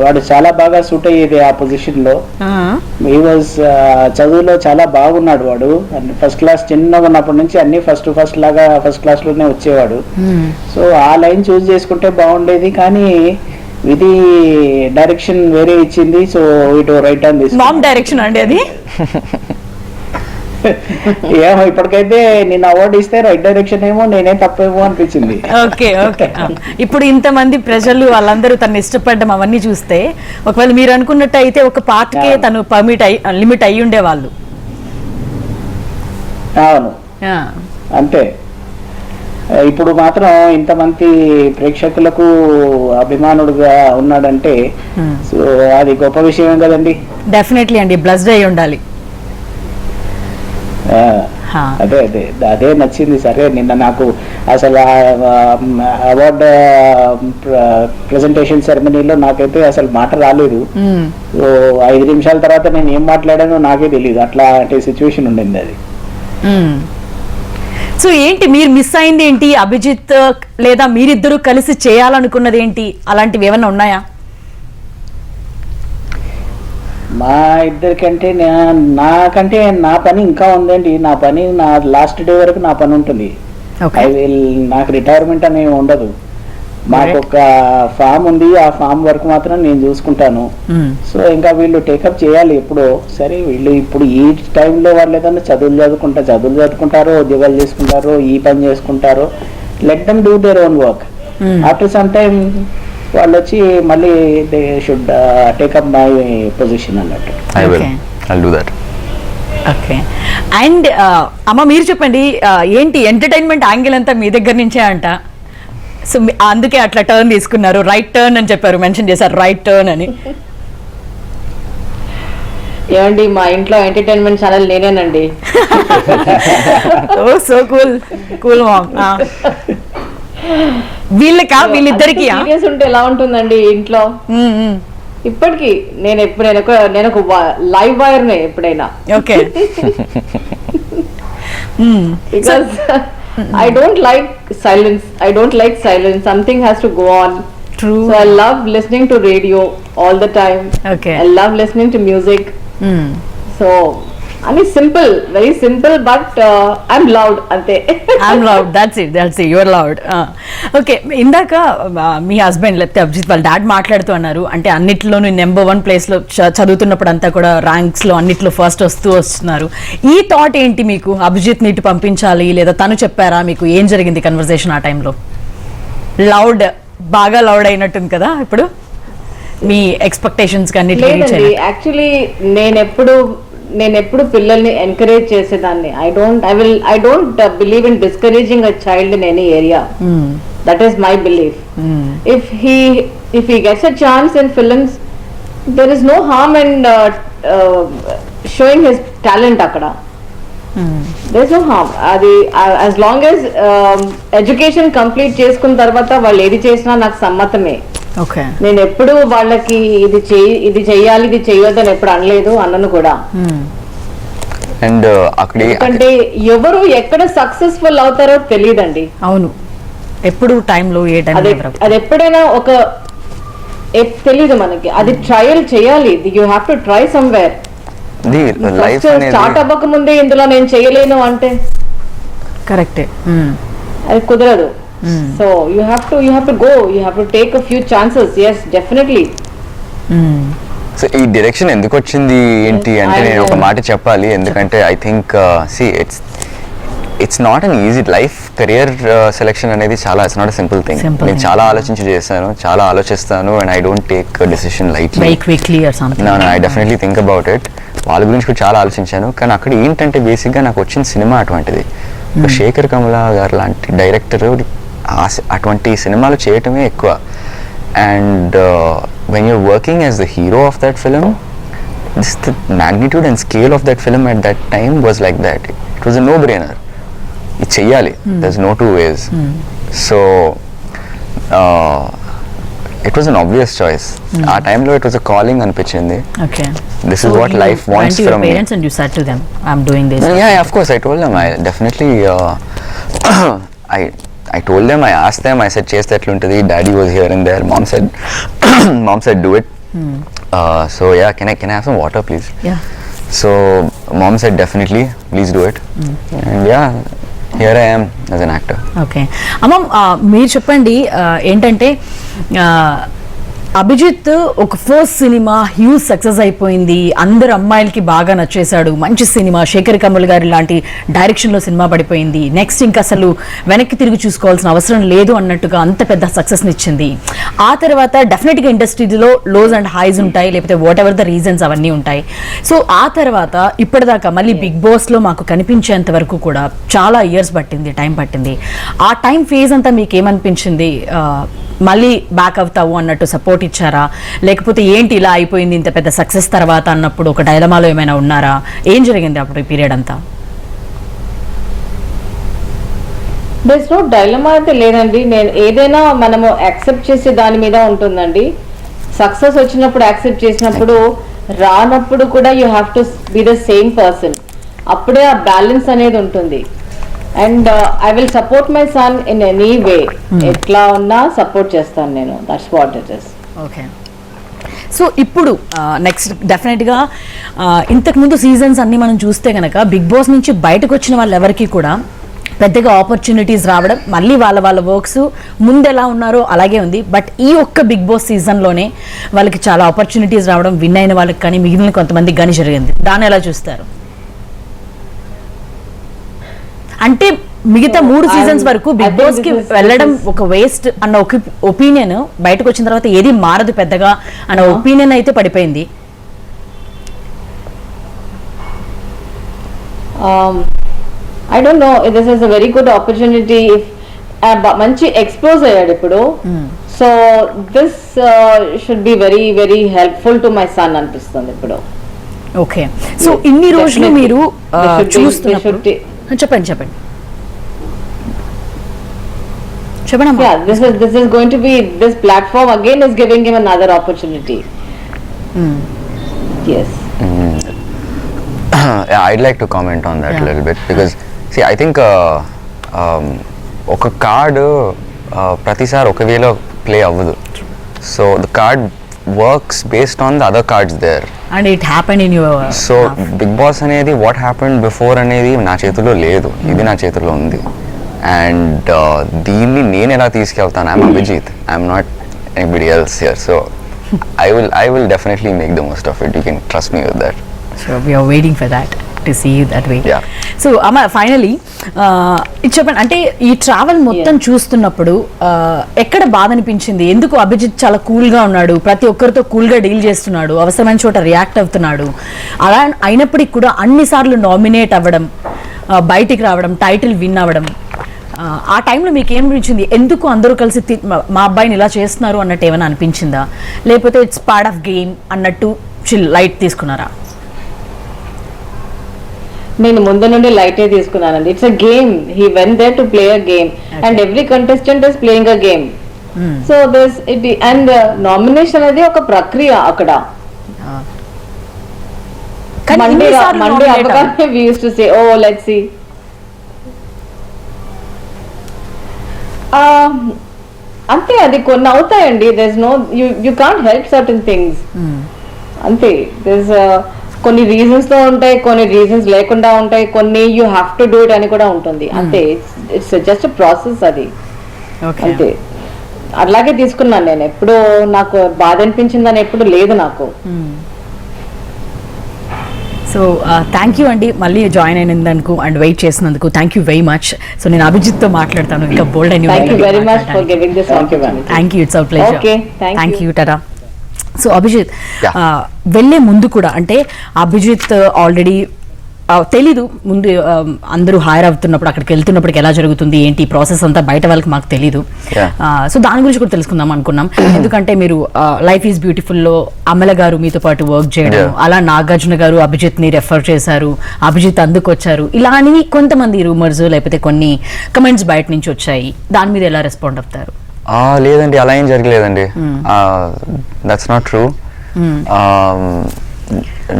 వాడు చాలా బాగా సూట్ అయ్యేది ఆ పొజిషన్లో. హీ వాజ్ చదువులో చాలా బాగున్నాడు వాడు. ఫస్ట్ క్లాస్ చిన్నగా ఉన్నప్పటి నుంచి అన్ని ఫస్ట్ లాగా ఫస్ట్ క్లాస్లోనే వచ్చేవాడు. సో ఆ లైన్ చూస్ చేసుకుంటే బాగుండేది, కానీ ఇది డైరెక్షన్ వేరే ఇచ్చింది. సో ఇటు రైట్ హ్యాండ్ నాన్ డైరెక్షన్ అండి అది. ఏమో ఇప్పటికైతే నేను అవార్డు ఇస్తే రైట్ డైరెక్షన్ ఏమో నేనే తప్పేమో అనిపించింది. Okay okay. ఇప్పుడు ఇంతమంది ప్రజలు వాళ్ళందరూ తను ఇష్టపడడం అవన్నీ చూస్తే ఒకవేళ మీరు అనుకున్నట్టు అయితే ఒక పార్ట్కే తను లిమిట్ అయ్యి ఉండేవాళ్ళు. అవును అంతే. ఇప్పుడు మాత్రం ఇంతమంది ప్రేక్షకులకు అభిమానుడుగా ఉన్నాడంటే సో అది గొప్ప విషయం కదండి. డెఫినెట్లీ అండి, బ్లస్డ్ అయి ఉండాలి. అదే అదే అదే నచ్చింది. సరే నిన్న నాకు అసలు అవార్డు ప్రెజెంటేషన్ సెరమనీలో నాకైతే అసలు మాట రాలేదు. సో 5 నిమిషాల తర్వాత నేను ఏం మాట్లాడానో నాకే తెలియదు, అట్లాంటి సిచ్యువేషన్ ఉండింది అది. సో ఏంటి మీరు మిస్ అయింది ఏంటి? అభిజిత్ లేదా మీరిద్దరూ కలిసి చేయాలనుకున్నది ఏంటి? అలాంటివి ఏమైనా ఉన్నాయా? మా ఇద్దరికంటే నాకంటే నా పని ఇంకా ఉందండి. నా లాస్ట్ డే వరకు నా పని ఉంటుంది. నాకు రిటైర్మెంట్ అనేవి ఉండదు. మాకు ఒక ఫామ్ ఉంది, ఆ ఫామ్ వర్క్ మాత్రం నేను చూసుకుంటాను. సో ఇంకా వీళ్ళు టేకప్ చేయాలి ఎప్పుడో. సరే వీళ్ళు ఇప్పుడు ఈ టైంలో వాళ్ళు ఏదన్నా చదువులు చదువుకుంటారో, ఉద్యోగాలు చేసుకుంటారో, ఈ పని చేసుకుంటారో, let them do their own work. After some time వాళ్ళు వచ్చి మళ్ళీ they should take up my position అన్నట్టు. I'll do that. Okay. And అమ్మ మీరు చెప్పండి, ఏంటి ఎంటర్టైన్మెంట్ యాంగిల్ అంతా మీ దగ్గర నుంచే అంట. సో అందుకే అట్లా టర్న్ తీసుకున్నారు, రైట్ టర్న్ అని చెప్పారు, మెన్షన్ చేశారు రైట్ టర్న్ అని. ఏమండి మా ఇంట్లో ఎంటర్టైన్మెంట్ ఛానల్ నేనేనండి. ఓ సో కూల్ మామ్. వీళ్ళిద్దరికి సీరియస్ ఉంటే ఎలా ఉంటుందండి ఇంట్లో? ఇప్పటికి నేను ఒక లైవ్ వైర్ నే ఎప్పుడైనా. Okay. Because I don't like silence. Something has to go on. True. So I love listening to radio all the time. Okay. I love listening to music. So I mean very simple, but I'm loud ante. I'm loud. That's it. You're loud. Okay. ఇందాక మీ హస్బెండ్ లేకపోతే అభిజిత్ వాళ్ళ డాడ్ మాట్లాడుతూ అన్నారు, అంటే అన్నిట్లోనూ నెంబర్ 1 ప్లేస్లో చదువుతున్నప్పుడు అంతా కూడా ర్యాంక్స్లో అన్నిట్లో ఫస్ట్ వస్తున్నారు. ఈ థాట్ ఏంటి మీకు? అభిజిత్ ఇటు పంపించాలి లేదా తను చెప్పారా మీకు? ఏం జరిగింది కన్వర్సేషన్ ఆ టైంలో? బాగా లౌడ్ అయినట్టుంది కదా ఇప్పుడు మీ ఎక్స్పెక్టేషన్స్ అన్నిటికీ. యాక్చువల్లీ నేను ఎప్పుడు పిల్లల్ని ఎంకరేజ్ చేసేదాన్ని. I don't believe in discouraging a child in any area. That is my belief. If he gets a chance in films, there is no harm in showing his talent akkada. There is no harm. As long as education complete చేసుకున్న తర్వాత వాళ్ళు ఏది చేసినా నాకు సమ్మతమే. నేను ఎప్పుడు వాళ్ళకి ఇది చెయ్యాలి ఇది చెయ్యొద్దని ఎప్పుడు అనలేదు, అన్నను కూడా. అండ్ అంటే ఎవరు ఎక్కడ సక్సెస్ఫుల్ అవుతారో తెలియదండి. అవును, ఎప్పుడు టైంలో ఏ టైం అది ఎప్పుడైనా తెలీదు మనకి. అది ట్రయల్ చేయాలి. You have to try somewhere. Start అవ్వక ముందే ఇందులో నేను చేయలేను అంటే కరెక్టే, అది కుదరదు. So you have to go. You have to take a few chances. Yes, definitely. So ఈ డైరెక్షన్ ఎందుకు వచ్చింది ఏంటి అంటే నేను ఒక మాట చెప్పాలి. ఎందుకంటే I think it's not an easy life. Career selection అనేది it's not a simple thing. నేను చాలా ఆలోచిస్తాను and I don't take decision lightly. I definitely think about it. వాళ్ళ గురించి కూడా చాలా ఆలోచించాను. కానీ అక్కడ ఏంటంటే బేసిక్గా నాకు వచ్చిన సినిమా అటువంటిది. శేఖర్ కమల గారు లాంటి డైరెక్టర్ అటువంటి సినిమాలు చేయటమే ఎక్కువ. And when you're working as the hero of that film, the magnitude and scale of that film at that time was like that. It was a no-brainer. ఇది చెయ్యాలి. There's no two ways. So it was an obvious choice. ఆ టైంలో ఇట్ వాజ్ అ కాలింగ్ అనిపించింది. Okay. This is what life wants went to your from me. parents and you said to them, I'm doing this. Yeah, of course, I told them. I definitely, I told them, I asked them, I said, chase that luntadi. Daddy was here and there. Mom said, do it. So yeah, can I have some water, please? Yeah. So mom said, definitely, please do it. And yeah, here I am as an actor. Okay అమ్మ, మీరు చెప్పండి, ఏంటంటే అభిజిత్ ఒక ఫస్ట్ సినిమా హ్యూజ్ సక్సెస్ అయిపోయింది, అందరు అమ్మాయిలకి బాగా నచ్చేశాడు, మంచి సినిమా, శేఖర్ కమల్ గారి లాంటి డైరెక్షన్లో సినిమా పడిపోయింది, నెక్స్ట్ ఇంకా అసలు వెనక్కి తిరిగి చూసుకోవాల్సిన అవసరం లేదు అన్నట్టుగా అంత పెద్ద సక్సెస్ని ఇచ్చింది. ఆ తర్వాత డెఫినెట్గా ఇండస్ట్రీలో లోస్ అండ్ హైస్ ఉంటాయి, లేకపోతే వాట్ ఎవర్ ద రీజన్స్ అవన్నీ ఉంటాయి. సో ఆ తర్వాత ఇప్పటిదాకా మళ్ళీ బిగ్ బాస్లో మాకు కనిపించేంత వరకు కూడా చాలా ఇయర్స్ పట్టింది, టైం పట్టింది. ఆ టైం ఫేజ్ అంతా మీకు ఏమనిపించింది? మళ్ళీ బ్యాక్ అవుతావు అన్నట్టు సపోర్ట్ ఇచ్చారా, లేకపోతే ఏంటి ఇలా అయిపోయింది ఇంత పెద్ద సక్సెస్ తర్వాత అన్నప్పుడు ఒక డైలమాలో ఏమైనా ఉన్నారా? ఏం జరిగింది అప్పుడు ఈ పీరియడ్ అంతా? there's no dilemma అయితే లేదండి. నేను ఏదైనా మనము యాక్సెప్ట్ చేసే దాని మీద ఉంటుందండి. సక్సెస్ వచ్చినప్పుడు యాక్సెప్ట్ చేసినప్పుడు, రానప్పుడు కూడా you have to be the same person. అప్పుడే ఆ బ్యాలెన్స్ అనేది ఉంటుంది. And I will support my son in any way. ఎట్లా ఉన్నా సపోర్ట్ చేస్తాను నేను. That's what it is. Okay. So ఇప్పుడు నెక్స్ట్ డెఫినెట్గా ఇంతకుముందు సీజన్స్ అన్నీ మనం చూస్తే కనుక బిగ్ బాస్ నుంచి బయటకు వచ్చిన వాళ్ళు ఎవరికి కూడా పెద్దగా ఆపర్చునిటీస్ రావడం, మళ్ళీ వాళ్ళ వర్క్స్ ముందు ఎలా ఉన్నారో అలాగే ఉంది. బట్ ఈ ఒక్క బిగ్ బాస్ సీజన్లోనే వాళ్ళకి చాలా ఆపర్చునిటీస్ రావడం, విన్ అయిన వాళ్ళకి కానీ మిగిలిన కొంతమందికి కానీ జరిగింది. దాన్ని ఎలా చూస్తారు? అంటే మిగతా 3 సీజన్స్ వరకు బిగ్ బాస్ కి వెళ్ళడం ఒక వేస్ట్ అన్న ఒక ఒపీనియన్ బయటకు వచ్చిన తర్వాత ఏది మారదు పెద్దగా అన్న ఒపీనియన్ అయితే పడిపోయింది. I don't no, this is a very good opportunity. మంచి ఎక్స్పోజ్ అయ్యాడు ఇప్పుడు. So this should be very very helpful to my son అనిపిస్తుంది ఇప్పుడు. ఓకే. సో ఇన్ని రోజులు మీరు చూస్తున్నప్పుడు చెప్పండి చెప్పండి. Yeah, this is going to be, this platform again is giving him another opportunity. Yes. Yeah, I'd like to comment on that a little bit because see, I think oka card pratisar oka way lo play avvadu. So the card works based on the other cards there. And it happened in your So Big Boss anedi what happened before anedi na చేతుల్లో లేదు, ఇది నా చేతుల్లో ఉంది. And దీన్ని నేను ఎలా తీసుకెళ్తాను? I'm Abhijeet, I'm not anybody else here. So I will definitely make the most of it. You can trust me with that. So we are waiting for that to see you that way. Yeah. So అమ్మ, ఫైనలీ ఇది చెప్పండి, అంటే ఈ ట్రావెల్ మొత్తం చూస్తున్నప్పుడు ఎక్కడ బాధ అనిపించింది? ఎందుకు అభిజిత్ చాలా కూల్గా ఉన్నాడు, ప్రతి ఒక్కరితో కూల్గా డీల్ చేస్తున్నాడు, అవసరమైన చోట రియాక్ట్ అవుతున్నాడు, అలా అయినప్పటికీ కూడా అన్నిసార్లు నామినేట్ అవ్వడం, బయటికి రావడం, టైటిల్ విన్ అవ్వడం, ఆ టైంలో మీకు ఏమనిపించింది? ఎందుకు అందరూ కలిసి మా అబ్బాయిని ఇలా చేస్తున్నారు అన్నట్టు ఏమైనా అనిపించిందా, లేకపోతే ఇట్స్ పార్ట్ ఆఫ్ గేమ్ అన్నట్టు చిల్ లైట్ తీసుకున్నారా? నేను ముందు నుండి లైటే తీసుకున్నానండి. It's a game. He went there to play a game and every contestant is playing a game. So this it and nomination అనేది ఒక ప్రక్రియ అక్కడ. మండే అవ్వగానే we used to say, oh let's see. అంతే, అది కొన్ని అవుతాయండి. There no, you can't help certain things. అంతే, కొన్ని రీజన్స్ తో ఉంటాయి, కొన్ని రీజన్స్ లేకుండా ఉంటాయి, కొన్ని you have to do it అని కూడా ఉంటుంది. అంతే, ఇట్స్ జస్ట్ ప్రాసెస్ అది. అంతే, అలాగే తీసుకున్నాను నేను. ఎప్పుడు నాకు బాధ అనిపించిందని ఎప్పుడు లేదు నాకు. సో థ్యాంక్ యూ అండి, మళ్ళీ జాయిన్ అయినందుకు అండ్ వెయిట్ చేసినందుకు thank you very much. So నేను అభిజిత్తో మాట్లాడతాను ఇంకా బోల్డ్ అని. Thank you very much for giving this opportunity. Thank you, it's our pleasure. Okay, thank you tata. So Abhijit, వెళ్ళే ముందు కూడా అంటే అభిజిత్ ఆల్రెడీ తెలీదు ముందు, అందరూ హైర్ అవుతున్నప్పుడు అక్కడికి వెళ్తున్నప్పటికి ఎలా జరుగుతుంది ఏంటి ప్రాసెస్ అంతా బయట వాళ్ళకి మాకు తెలీదు. సో దాని గురించి కూడా తెలుసుకుందాం అనుకున్నాం. ఎందుకంటే మీరు లైఫ్ ఈజ్ బ్యూటిఫుల్లో అమల గారు మీతో పాటు వర్క్ చేయడం, అలా నాగార్జున గారు అభిజిత్ ని రెఫర్ చేశారు, అభిజిత్ అందుకు వచ్చారు, ఇలాంటివి కొంతమంది రూమర్స్ లేకపోతే కొన్ని కమెంట్స్ బయట నుంచి వచ్చాయి. దాని మీద ఎలా రెస్పాండ్ అవుతారు? లేదండి, అలా ఏం జరగలేదండి. That's not true.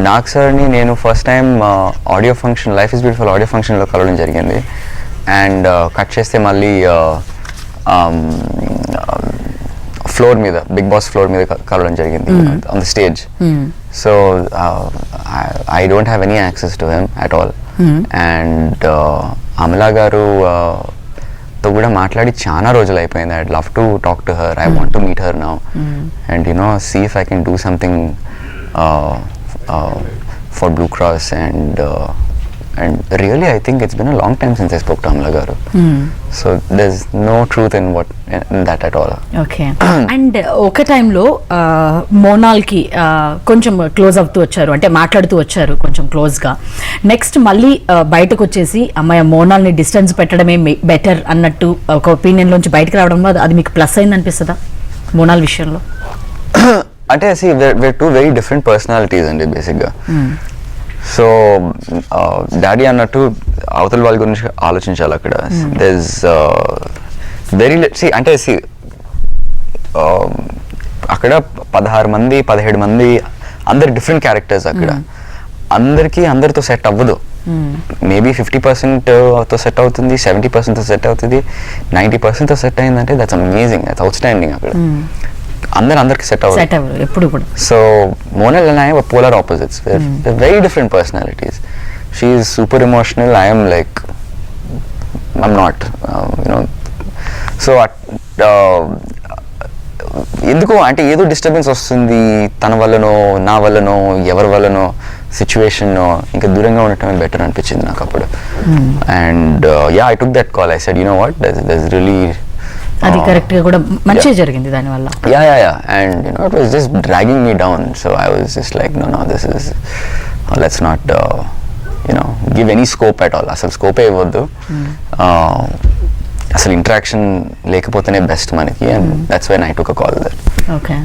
నాగ్ సార్ని నేను first time audio function, life is beautiful audio ఫంక్షన్లో కలవడం జరిగింది. అండ్ కట్ చేస్తే మళ్ళీ ఫ్లోర్ మీద, బిగ్ బాస్ ఫ్లోర్ మీద కలవడం జరిగింది on the stage. So I don't have any access to him at all. And Amala garu తో కూడా మాట్లాడి చాలా రోజులు అయిపోయింది. I'd love to talk to her, I want to meet her now and see if I can do something for Blue Cross and really I think it's been a long time since I spoke to Amala garu. So there's no truth in that at all. Okay. And ఒక టైంలో మోనాల్కి కొంచెం క్లోజ్ అవుతూ వచ్చారు, అంటే మాట్లాడుతూ వచ్చారు కొంచెం క్లోజ్గా. నెక్స్ట్ మళ్ళీ బయటకు వచ్చేసి అమ్మాయి మోనాల్ని డిస్టెన్స్ పెట్టడమే బెటర్ అన్నట్టు ఒక ఒపీనియన్లోంచి బయటకు రావడంలో అది మీకు ప్లస్ అయింది అనిపిస్తుందా మోనాల్ విషయంలో? అంటే we're two very different personalities అండి బేసిక్గా. సో డాడీ అన్నట్టు అవతల వాళ్ళ గురించి ఆలోచించాలి అక్కడ. there's very అంటే అక్కడ 16 మంది 17 మంది అందరు డిఫరెంట్ క్యారెక్టర్స్. అక్కడ అందరితో సెట్ అవ్వదు. మేబీ 50%తో సెట్ అవుతుంది, 70%తో సెట్ అవుతుంది, 90%తో సెట్ అయిందంటే that's amazing, that's out standing. అక్కడ అందరికి సెట్ అవ్వదు ఎప్పుడు కూడా. So Monal and I were polar opposites, very different personalities. She is super emotional, I'm like I'm not, so ఎందుకో అంటే ఏదో డిస్టర్బెన్స్ వస్తుంది తన వల్లనో నా వల్లనో ఎవరి వల్లనో సిచ్యువేషన్నో, ఇంకా దూరంగా ఉండటమే బెటర్ అనిపించింది నాకు అప్పుడు. And yeah I took that call. I said what that's really, అది కరెక్ట్ గా కూడా మంచిగా జరిగింది దాని వల్ల. Yeah. And it was just dragging me down. So I was just like, no, this is, let's not, give any scope at all. Asal scope ఏ ఇవ్వద్దు. అసలు ఇంటరాక్షన్ లేకపోతేనే బెస్ట్ మనకి. And that's when I took a call there. Okay.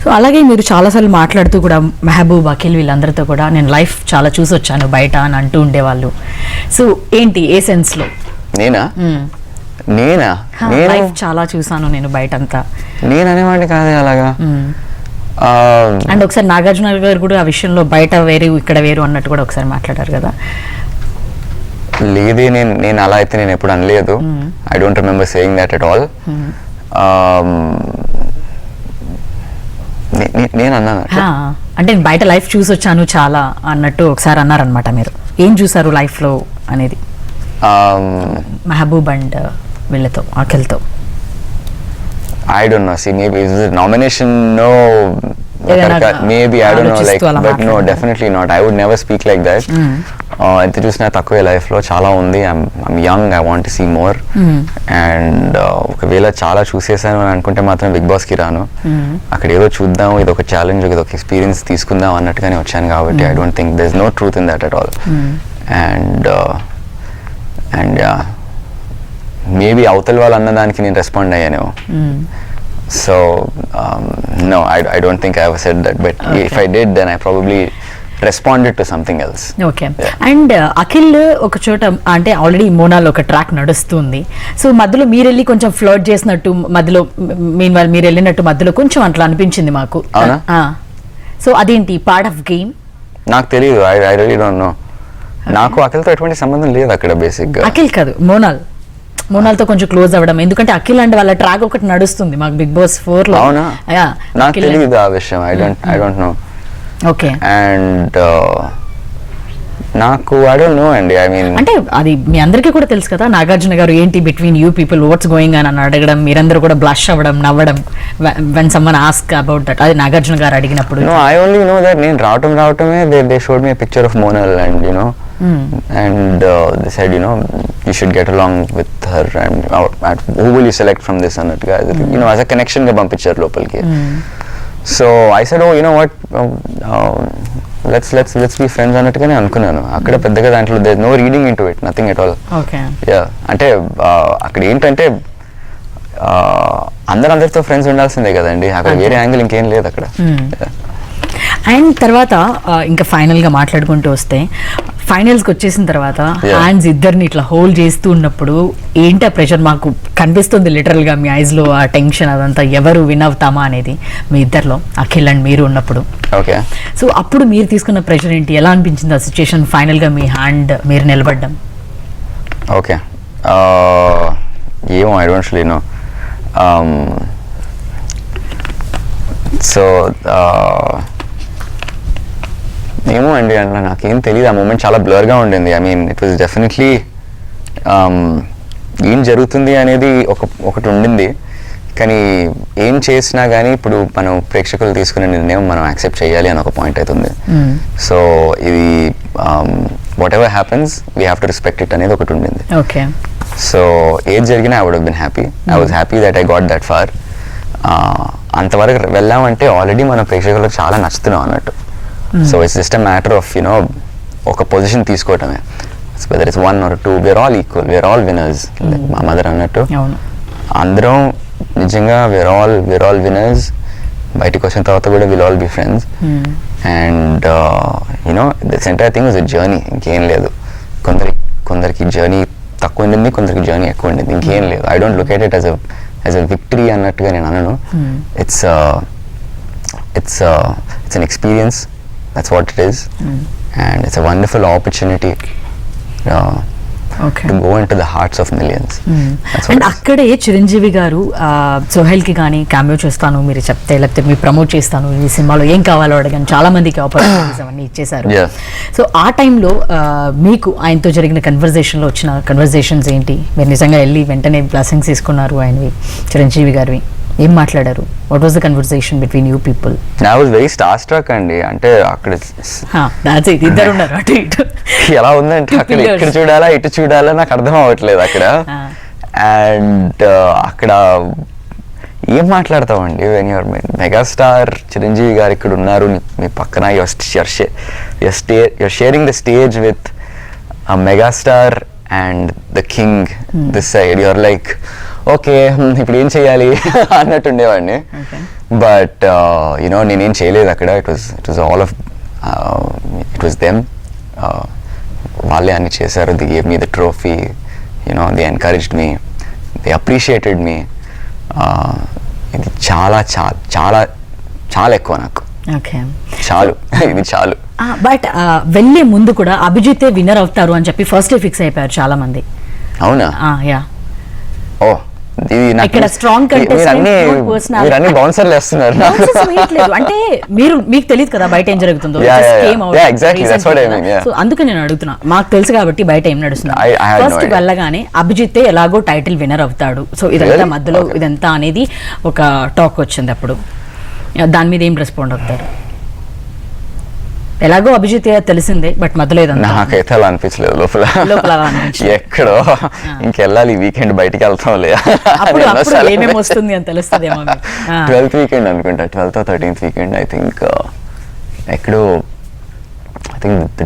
So అలాగే మీరు చాలాసార్లు మాట్లాడుతూ కూడా మెహబూబ్, అఖిల్ వీళ్ళందరితో కూడా నేను లైఫ్ చాలా చూసి వచ్చాను బయట అని అంటూ ఉండేవాళ్ళు. సో ఏంటి ఏ సెన్స్లో? నేనా లైఫ్ చాలా చూసాను నేను బయట అంతా. నేను అనేవాడిని కాదు అలాగా. అండ్ ఒకసారి నాగార్జున గారు కూడా ఆ విషయంలో బయట వేరు ఇక్కడ వేరు అన్నట్టు కూడా ఒకసారి మాట్లాడారు కదా. లేదే, నేను అలా అయితే నేను ఎప్పుడు అనలేదు. I don't remember saying that at all. నేను అన్నాను అంటే నేను బయట లైఫ్ చూసి వచ్చాను చాలా అన్నట్టు ఒకసారి అన్నారనమాట. మీరు ఏం చూసారు లైఫ్లో అనేది మెహబూబ్ అండ్ వీళ్ళతో, అఖిల్తో? I don't know. See, maybe is it nomination? No. Maybe I don't know. Like, but no, definitely not. I would never speak like that. ఎంత చూసినా తక్కువే లైఫ్లో, చాలా ఉంది. I'm young. I want to see more. And ఒకవేళ చాలా చూసేసాను అని అనుకుంటే మాత్రం బిగ్ బాస్కి రాను. అక్కడ ఏదో చూద్దాం, ఇది ఒక ఛాలెంజ్, ఇది ఒక ఎక్స్పీరియన్స్ తీసుకుందాం అన్నట్టుగానే వచ్చాను కాబట్టి I don't think there's no truth in that at all. And yeah, maybe అవతల వాళ్ళు అన్నదానికి నేను రెస్పాండ్ అయ్యానేమో. So no, I don't think I ever said that, but if I did then I probably responded to something else. Okay. And Akhil ఒక చోట అంటే ఆల్రెడీ మోనాలో ఒక ట్రాక్ నడుస్తుంది. సో మధ్యలో మీరు వెళ్ళి కొంచెం ఫ్లోట్ చేసినట్టు, మధ్యలో మీరు వెళ్ళినట్టు మధ్యలో కొంచెం అట్లా అనిపించింది మాకు. సో అదేంటి పార్ట్ ఆఫ్ గేమ్? నాకు తెలియదు. I really don't know. నాకు అఖిల్తో ఎటువంటి సంబంధం లేదు అక్కడ బేసిక్గా. అఖిల్ కాదు, మోనాల్తో కొంచెం క్లోజ్ అవ్వడం, ఎందుకంటే అఖిల్ అంటే వాళ్ళ ట్రాక్ ఒకటి నడుస్తుంది మాకు బిగ్ బాస్ 4 లో. అవునా? నాకు తెలియదు ఆ విషయం. I don't know. Okay. And నాకు I don't know అండి. I mean అంటే అది మీ అందరికీ కూడా తెలుసు కదా, నాగార్జున గారు ఏంటి between you people, what's going అని అడగడం, మీరందరూ కూడా బ్లష్ అవ్వడం, నవ్వడం when someone ask about that. అది నాగార్జున గారు అడిగినప్పుడు. No, I only know that నేను రావటమే they showed me a picture of Monal and and they said you should get along with her and who will you select from this అన్నట్టుగా as a connection గా పంపించారు లోపలికి. So I said, oh, you know what, let's be friends అన్నట్టుగానే అనుకున్నాను. అక్కడ పెద్దగా దాంట్లో there's no reading into it, nothing at all. Okay. Yeah, అంటే అక్కడ ఏంటంటే అందరితో ఫ్రెండ్స్ ఉండాల్సిందే కదండి. అక్కడ వేరే యాంగిల్ ఇంకేం లేదు అక్కడ. అండ్ తర్వాత ఇంకా ఫైనల్గా మాట్లాడుకుంటూ వస్తే ఫైనల్స్కి వచ్చేసిన తర్వాత హ్యాండ్స్ ఇద్దరిని ఇట్లా హోల్డ్ చేస్తూ ఉన్నప్పుడు ఏంటి ఆ ప్రెషర్? మాకు కనిపిస్తుంది లిటరల్గా మీ ఐస్లో ఆ టెన్షన్ అదంతా, ఎవరు విన్ అవుతామా అనేది మీ ఇద్దరిలో, అఖిల్ అండ్ మీరు ఉన్నప్పుడు. ఓకే. సో అప్పుడు మీరు తీసుకున్న ప్రెషర్ ఏంటి? ఎలా అనిపించింది ఆ సిచ్యుయేషన్? ఫైనల్గా మీ హ్యాండ్ మీరు నిలబడ్డం. ఓకే, ఏమో I don't really know. So ఏమో అండి, అట్లా నాకేం తెలియదు. ఆ మూమెంట్ చాలా బ్లర్గా ఉండింది. I mean it was definitely ఏం జరుగుతుంది అనేది ఒకటి ఉండింది, కానీ ఏం చేసినా కానీ ఇప్పుడు మనం ప్రేక్షకులు తీసుకునే నిర్ణయం మనం యాక్సెప్ట్ చేయాలి అని ఒక పాయింట్ అవుతుంది. సో ఇది whatever happens we have to respect it అనేది ఒకటి ఉండింది. ఓకే. సో ఏది జరిగినా I would have been happy. I was happy that I got that far. అంతవరకు వెళ్ళామంటే ఆల్రెడీ మన ప్రేక్షకులకు చాలా నచ్చుతున్నాం అన్నట్టు. So it's just a matter of you know ఒక పొజిషన్ తీసుకోవటమే. Whether it's 1 or 2, we're all equal, we're all winners. మా మదర్ అన్నట్టు అందరం నిజంగా వీఆర్ ఆల్ విన్నర్స్. బయటకు వచ్చిన తర్వాత కూడా will all be friends. And you know this entire thing is a journey, ఇంకేం లేదు. కొందరికి జర్నీ తక్కువ ఉండింది, కొందరికి జర్నీ ఎక్కువ ఉండింది, ఇంకేం లేదు. I don't look at it as a victory అన్నట్టుగా నేను అనను. It's an experience. That's what it is. And it's a wonderful opportunity to go into the hearts of millions. And అక్కడే చిరంజీవి గారు సోహెల్కి కానీ క్యామియో చేస్తాను మీరు చెప్తే, లేకపోతే మీరు ప్రమోట్ చేస్తాను ఈ సినిమాలో ఏం కావాలో అడగని చాలా మందికి ఆపర్చునిటీస్ అవన్నీ ఇచ్చేశారు. సో ఆ టైంలో మీకు ఆయనతో జరిగిన కన్వర్జేషన్లో వచ్చిన కన్వర్జేషన్స్ ఏంటి? మీరు నిజంగా వెళ్ళి వెంటనే బ్లెస్సింగ్స్ తీసుకున్నారు ఆయనవి, చిరంజీవి గారివి, ఏం మాట్లాడారు? What was the conversation between you people? I was very star struck అండి. అంటే అక్కడ ఇద్దరు ఉన్నారు అటు ఇటు. ఎలా ఉందంటే అక్కడ ఇక్కడ చూడాలా ఇటు చూడాలా నాకు అర్థం అవ్వట్లేదు అక్కడ. అండ్ అక్కడ ఏం మాట్లాడతామండి, వెన్ యువర్ మెగాస్టార్ చిరంజీవి గారు ఇక్కడ ఉన్నారు మీ పక్కన, your sharing the stage with megastar and the king this side, your like okay ఇప్పుడు ఏం చేయాలి అన్నట్టు ఉండేవాడిని. బట్ యునో నేనేం చేయలేదు అక్కడ. It was all of it was them. వాళ్ళే అన్ని చేశారు. The gave me the trophy, you know the encouraged me, the appreciated మీ. ఇది చాలా చాలా చాలా చాలా ఎక్కువ నాకు. చాలు, ఇది చాలు. బట్ వెళ్ళే ముందు కూడా అభిజితే విన్నర్ అవుతారు అని చెప్పి ఫస్ట్ ఫిక్స్ అయిపోయారు చాలా మంది. అవునా? యా. ఓ ఇక్కడ స్ట్రాంగ్ కంటెస్టెంట్ బౌన్సర్లు వేస్తున్నారు. అంటే మీకు తెలియదు కదా బయట ఏం జరుగుతుందో. సో అందుకే నేను అడుగుతున్నా, మాకు తెలుసు కాబట్టి బయట ఏం నడుస్తుంది. ఫస్ట్ వెళ్ళగానే అభిజితే ఎలాగో టైటిల్ విన్నర్ అవుతాడు, సో ఇదంతా మధ్యలో ఇదంతా అనేది ఒక టాక్ వచ్చింది. అప్పుడు దాని మీద ఏం రెస్పాండ్ అవుతారు? ఎలాగో అభిజిత్ తెలిసిందే, బట్ మధ్యలో నాకైతే అలా అనిపించలేదు. లోపల ఎక్కడో ఇంకెళ్ళాలి, వీకెండ్ బయటికి వెళ్తాంలే, ఏమేమి వస్తుంది అని తెలుస్తుందేమో. 12th వీకెండ్ అనుకుంటా, 12th or 13th weekend I think. ఎక్కడో I think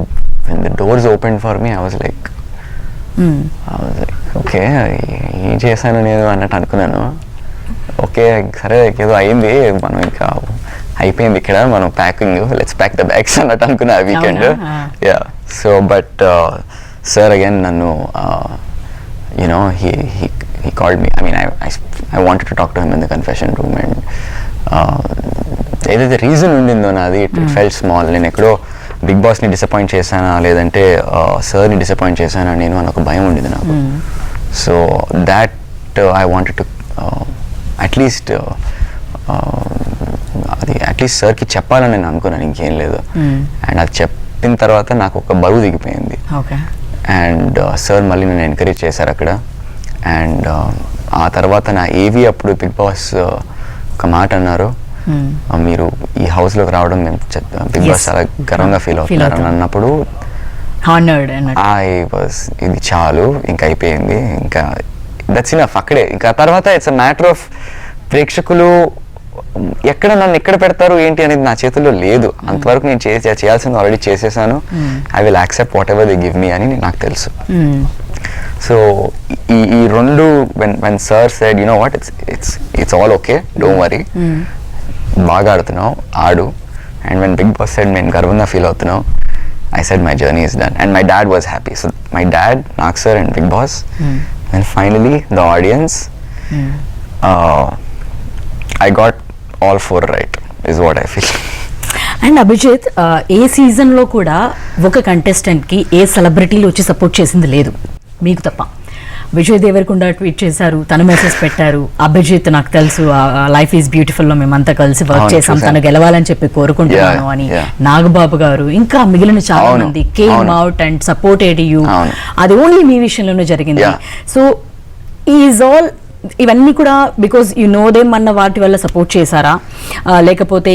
when the doors opened for me, I was like okay ఏం చేశాను నేను అన్నట్టు అనుకున్నాను. ఓకే సరే ఏదో అయింది, మనం ఇంకా అయిపోయింది ఇక్కడ, మనం packing, let's pack the bags అన్నట్టు అనుకున్నా ఆ weekend. Yeah. So but sir again నన్ను you know he called me. I mean I wanted to talk to him in the confession room, and ఏదైతే రీజన్ ఉండిందో నాది, ఇట్ ఫెల్ట్ స్మాల్. నేను ఎక్కడో బిగ్ బాస్ని డిసప్పాయింట్ చేశానా లేదంటే సార్ని డిసప్పాయింట్ చేశానా నేను అని ఒక భయం ఉండింది నాకు. So that I wanted to at least అది అట్లీస్ట్ సార్కి చెప్పాలని నేను అనుకున్నాను, ఇంకేం లేదు. అండ్ అది చెప్పిన తర్వాత నాకు ఒక బరువు దిగిపోయింది. అండ్ సార్ మళ్ళీ నన్ను ఎంకరేజ్ చేశారు అక్కడ. అండ్ ఆ తర్వాత నా ఏవి అప్పుడు బిగ్ బాస్ ఒక మాట అన్నారు, మీరు ఈ హౌస్లోకి రావడం మేము బిగ్ బాస్ చాలా గర్వంగా ఫీల్ అవుతున్నారు అని అన్నప్పుడు ఇది చాలు, ఇంకా అయిపోయింది, ఇంకా దట్స్ ఇనఫ్ అక్కడే. ఇంకా తర్వాత ఇట్స్ అ మ్యాటర్ ఆఫ్ ప్రేక్షకులు ఎక్కడ నన్ను ఎక్కడ పెడతారు ఏంటి అనేది నా చేతుల్లో లేదు. అంతవరకు నేను చేయాల్సింది ఆల్రెడీ చేసేసాను. I will accept whatever they give me అని నాకు తెలుసు. సో ఈ రెండు when sir said you know what it's all okay, don't worry, బాగా ఆడుతున్నావు ఆడు, and when Bigg Boss said నేను గర్వంగా ఫీల్ అవుతున్నావు, I said my journey is done, and my dad was happy. So my dad, Nag sir, and Big Boss, and finally the audience. I got all four right, is what I feel. And Abhijit, ఏ సీజన్లో కూడా ఒక కంటెస్టెంట్కి ఏ సెలబ్రిటీలు వచ్చి సపోర్ట్ చేసింది లేదు మీకు తప్ప. విజయ్ దేవరకొండ ట్వీట్ చేశారు, తను మెసేజ్ పెట్టారు, అభిజిత్ నాకు తెలుసు లైఫ్ ఈజ్ బ్యూటిఫుల్ లో మేమంతా కలిసి వర్క్ చేసాం, తను గెలవాలని చెప్పి కోరుకుంటున్నాను అని నాగబాబు గారు, ఇంకా మిగిలిన చాలా మంది came out and supported you. అది ఓన్లీ మీ విషయంలోనే జరిగింది. సో ఈజ్ ఆల్ ఇవన్నీ కూడా బికాజ్ యు నో దేమ్ అన్న వాటి వల్ల సపోర్ట్ చేశారా, లేకపోతే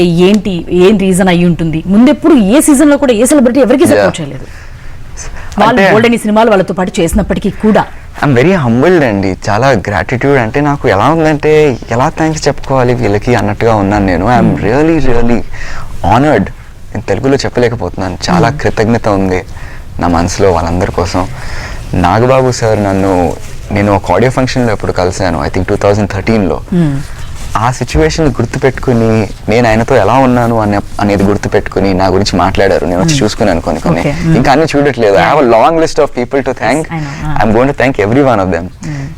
ఏం రీజన్ అయ్యి ఉంటుంది? ముందెప్పుడు ఏ సీజన్ లో కూడా ఏ సెలబ్రిటీ ఎవరికి సపోర్ట్ చేయలేదు, వాళ్ళు గోల్డెన్ సినిమాలు వాళ్ళతో పాటు చేసినప్పటికీ కూడా. ఐఎమ్ వెరీ హంబుల్డ్ అండి, చాలా గ్రాటిట్యూడ్. అంటే నాకు ఎలా ఉందంటే ఎలా థ్యాంక్స్ చెప్పుకోవాలి వీళ్ళకి అన్నట్టుగా ఉన్నాను నేను. I'm really really honoured. నేను తెలుగులో చెప్పలేకపోతున్నాను, చాలా కృతజ్ఞత ఉంది నా మనసులో వాళ్ళందరి కోసం. నాగబాబు సార్ నేను ఒక ఆడియో ఫంక్షన్లో ఎప్పుడు కలిశాను, ఐ థింక్ 2013లో. ఆ సిచ్యువేషన్ గుర్తుపెట్టుకుని నేను ఆయనతో ఎలా ఉన్నాను అనేది గుర్తుపెట్టుకుని నా గురించి మాట్లాడారు. నేను వచ్చి చూసుకున్నాను కొన్ని. ఇంకా అన్ని చూడట్లేదు. I have a long list of people to thank. I'm going to thank every one of them.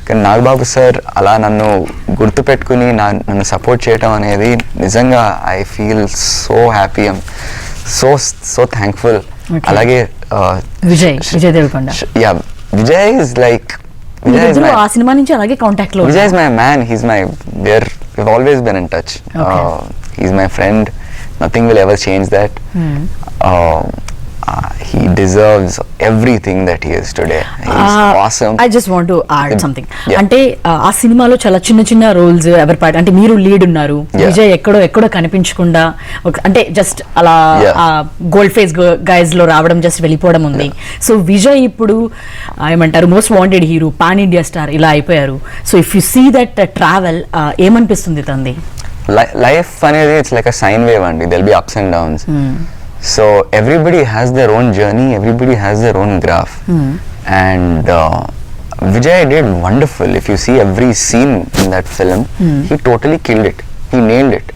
కానీ నాగబాబు సార్ అలా నన్ను గుర్తుపెట్టుకుని నన్ను సపోర్ట్ చేయడం అనేది నిజంగా I feel so happy. I'm so thankful. అలాగే విజయ్ దేవరకొండ, విజయ్ ఇస్ లైక్ ఆ సినిమా నుంచి అలాగే కాంటాక్ట్ లో. Vijay is my man. We've always been in touch. He's my friend. Nothing will ever change that. He deserves everything that he is today. He's awesome. I just want to add something. అంటే ఆ సినిమాలో చాలా చిన్న రోల్స్ ఎవరి పాట అంటే మీరు లీడ్ ఉన్నారు, విజయ్ ఎక్కడో కనిపించకుండా అంటే జస్ట్ అలా గోల్డ్ ఫేస్ గైజ్ లో రావడం, జస్ట్ వెళ్ళిపోవడం ఉంది. సో విజయ్ ఇప్పుడు ఏమంటారు most wanted hero, pan India star ఇలా అయిపోయారు. So if you see that travel, ఏమనిపిస్తుంది తంది? లైఫ్ అనేది it's like a sine wave అండి. There will be ups and downs. So everybody has their own journey, everybody has their own graph. And Vijay did wonderful. If you see every scene in that film, he totally killed it. He nailed it.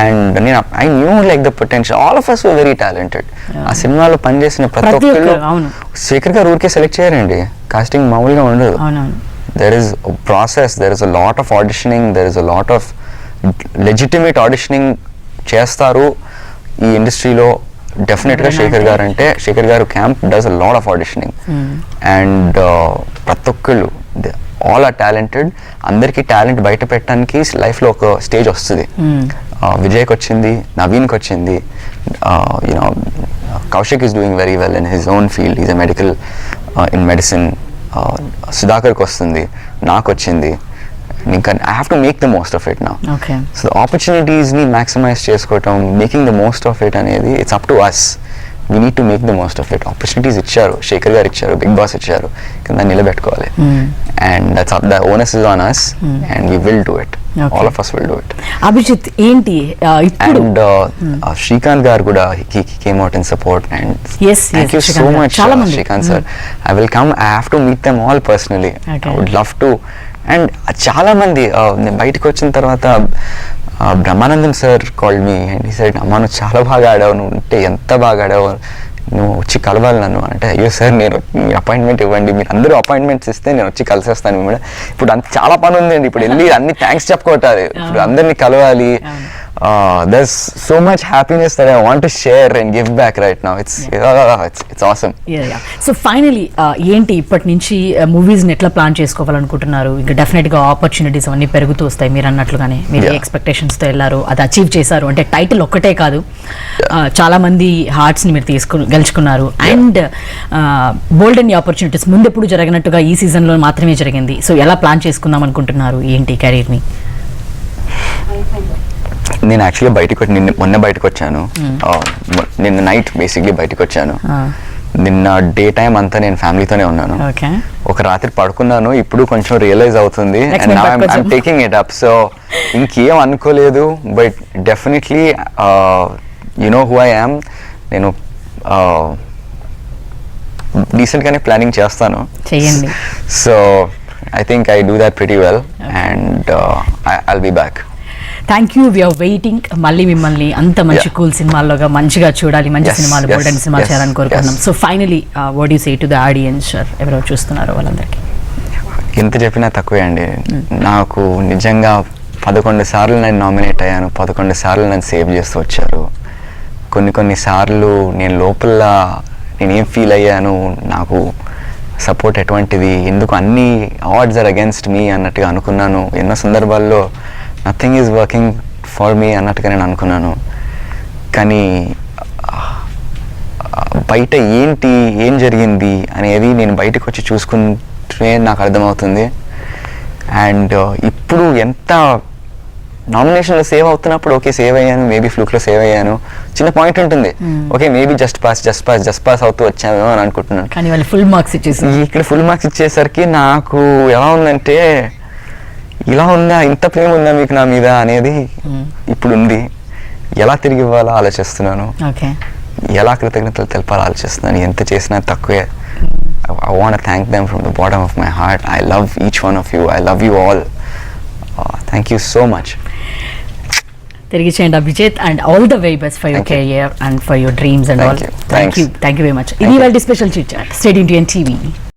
And I knew like the potential. All of us were very talented. ఆ సినిమాలో పనిచేసిన ప్రతి ఒక్కరు శేఖర్ గారు ఊరికే సెలెక్ట్ చేయరండి. కాస్టింగ్ మామూలుగా ఉండదు. There is a process, there is a lot of auditioning, there is a lot of legitimate auditioning చేస్తారు ఈ ఇండస్ట్రీలో. డెఫినెట్గా శేఖర్ గారు camp does a lot of auditioning. And ప్రతి ఒక్కళ్ళు ఆల్ ఆర్ టాలెంటెడ్. అందరికీ టాలెంట్ బయట పెట్టడానికి లైఫ్లో ఒక స్టేజ్ వస్తుంది. విజయ్కి వచ్చింది, నవీన్కి వచ్చింది, you know Kaushik is doing very well in his own field, is a medical in medicine. సుధాకర్కి వస్తుంది, నాకు వచ్చింది. ఇంకా I have to make the most of it now. Okay. So the opportunities ni maximize చేసుకోవటం, making the most of it అనేది it's up to us. We need to make the most of it. Opportunities ఇచ్చారు, శేఖర్ గారు ఇచ్చారు, బిగ్ బాస్ ఇచ్చారు, కింద నిలబెట్టుకోవాలి. And that's up, the onus is on us. And we will do it. All of us will do it. Abhijit ఏంటి ఇప్పుడు? And శ్రీకాంత్ గారు కూడా he came out in support. And thank you so much Shrikant sir. I will come. I have to meet them all personally. I would love to. And చాలా మంది నేను బయటకు వచ్చిన తర్వాత Brahmanandam sir called me and he said, అమ్మా నువ్వు చాలా బాగా ఆడావు, నువ్వు అంటే ఎంత బాగా ఆడావు, నువ్వు వచ్చి కలవాలి నన్ను అంటే. అయ్యో సార్ నేను మీ అపాయింట్మెంట్ ఇవ్వండి, మీరు అందరూ అపాయింట్మెంట్స్ ఇస్తే నేను వచ్చి కలిసేస్తాను మిమ్మల్ని. ఇప్పుడు అంత చాలా పని ఉందండి, ఇప్పుడు వెళ్ళి అన్ని థ్యాంక్స్ చెప్పుకోవాలి, ఇప్పుడు అందరినీ కలవాలి. There's so much happiness that I want to share and give back right now. It's awesome. Yeah. So finally, ఏంటి ఇప్పటి నుంచి మూవీస్ని ఎట్లా ప్లాన్ చేసుకోవాలనుకుంటున్నారు? ఇంకా డెఫినెట్గా ఆపర్చునిటీస్ అవన్నీ పెరుగుతూ వస్తాయి. మీరు అన్నట్లుగానే మీరు ఎక్స్పెక్టేషన్స్తో వెళ్ళారు, అది అచీవ్ చేశారు. అంటే టైటిల్ ఒక్కటే కాదు, చాలా మంది హార్ట్స్ని మీరు గెలుచుకున్నారు. అండ్ బోల్డ్ అండ్ ఆపర్చునిటీస్ ముందెప్పుడు జరగనట్టుగా ఈ సీజన్లో మాత్రమే జరిగింది. సో ఎలా ప్లాన్ చేసుకుందాం అనుకుంటున్నారు ఏంటి కెరీర్ని? నేను యాక్చువల్గా మొన్న బయటకు వచ్చాను. నిన్న నైట్ బేసిక్లీ బయటకు వచ్చాను. నిన్న డే టైం అంతా నేను ఫ్యామిలీతోనే ఉన్నాను. ఒక రాత్రి పడుకున్నాను, ఇప్పుడు కొంచెం రియలైజ్ అవుతుంది. And now I'm taking it up. So ఇంకేం అనుకోలేదు, but definitely you know who I am. నేను డీసెంట్గానే ప్లానింగ్ చేస్తాను. So I think I do that pretty well. And I'll be back. Thank you we're waiting మళ్ళీ మిమ్మల్ని అంత మంచి Yeah. కూల్ సినిమాల్లోగా మంచిగా చూడాలి, మంచి Yes, సినిమాలు yes, గోల్డెన్ సినిమాలు yes, చేయాలని కోరుకుంటున్నాం. yes. So finally what you say to the audience ఎవరో చూస్తున్నారో వాళ్ళందరికీ? ఎంత చెప్పినా తక్కువే అండి. నాకు నిజంగా 11 సార్లు నేను నామినేట్ అయ్యాను, 11 సార్లు నన్ను సేవ్ చేస్తూ వచ్చారు. కొన్ని సార్లు నేను లోపల నేనేం ఫీల్ అయ్యాను, నాకు సపోర్ట్ ఎటువంటిది, ఎందుకు అన్ని అవార్డ్స్ ఆర్ అగేన్స్ట్ మీ అన్నట్టుగా అనుకున్నాను. ఎన్నో సందర్భాల్లో nothing is working for me అన్నట్టుగా నేను అనుకున్నాను. కానీ బయట ఏం జరిగింది అనేది నేను బయటకు వచ్చి చూసుకుంటే నాకు అర్థమవుతుంది. అండ్ ఇప్పుడు ఎంత నామినేషన్లో సేవ్ అవుతున్నప్పుడు ఓకే సేవ్ అయ్యాను, మేబీ ఫ్లూక్లో సేవ్ అయ్యాను, చిన్న పాయింట్ ఉంటుంది, ఓకే మేబీ జస్ట్ పాస్ అవుతూ వచ్చామేమో అని అనుకుంటున్నాను. కానీ వాళ్ళు ఫుల్ మార్క్స్ ఇచ్చేసి ఇక్కడ ఫుల్ మార్క్స్ ఇచ్చేసరికి నాకు ఎలా ఉందంటే, ఇలా ఉందా, ఇంత ప్రేమ ఉందా మీకు నా మీద అనేది ఇప్పుడు ఉంది. ఎలా తిరిగి ఇవ్వాలో ఆలోచిస్తున్నాను, ఓకే ఎలా కృతజ్ఞతలు తెలపాలో ఆలోచిస్తున్నాను. ఎంత చేసినా తక్కువే. I want to thank them from the bottom of my heart. I love each one of you. I love you all. Thank you so much. తిరిగి చేయండి Abhijit, and all the very best for your Thank you. Career and for your dreams and Thank all. you. Thank Thanks. You very much. Thank ఇది you. వాళ్ళ special chit chat. State Indian TV.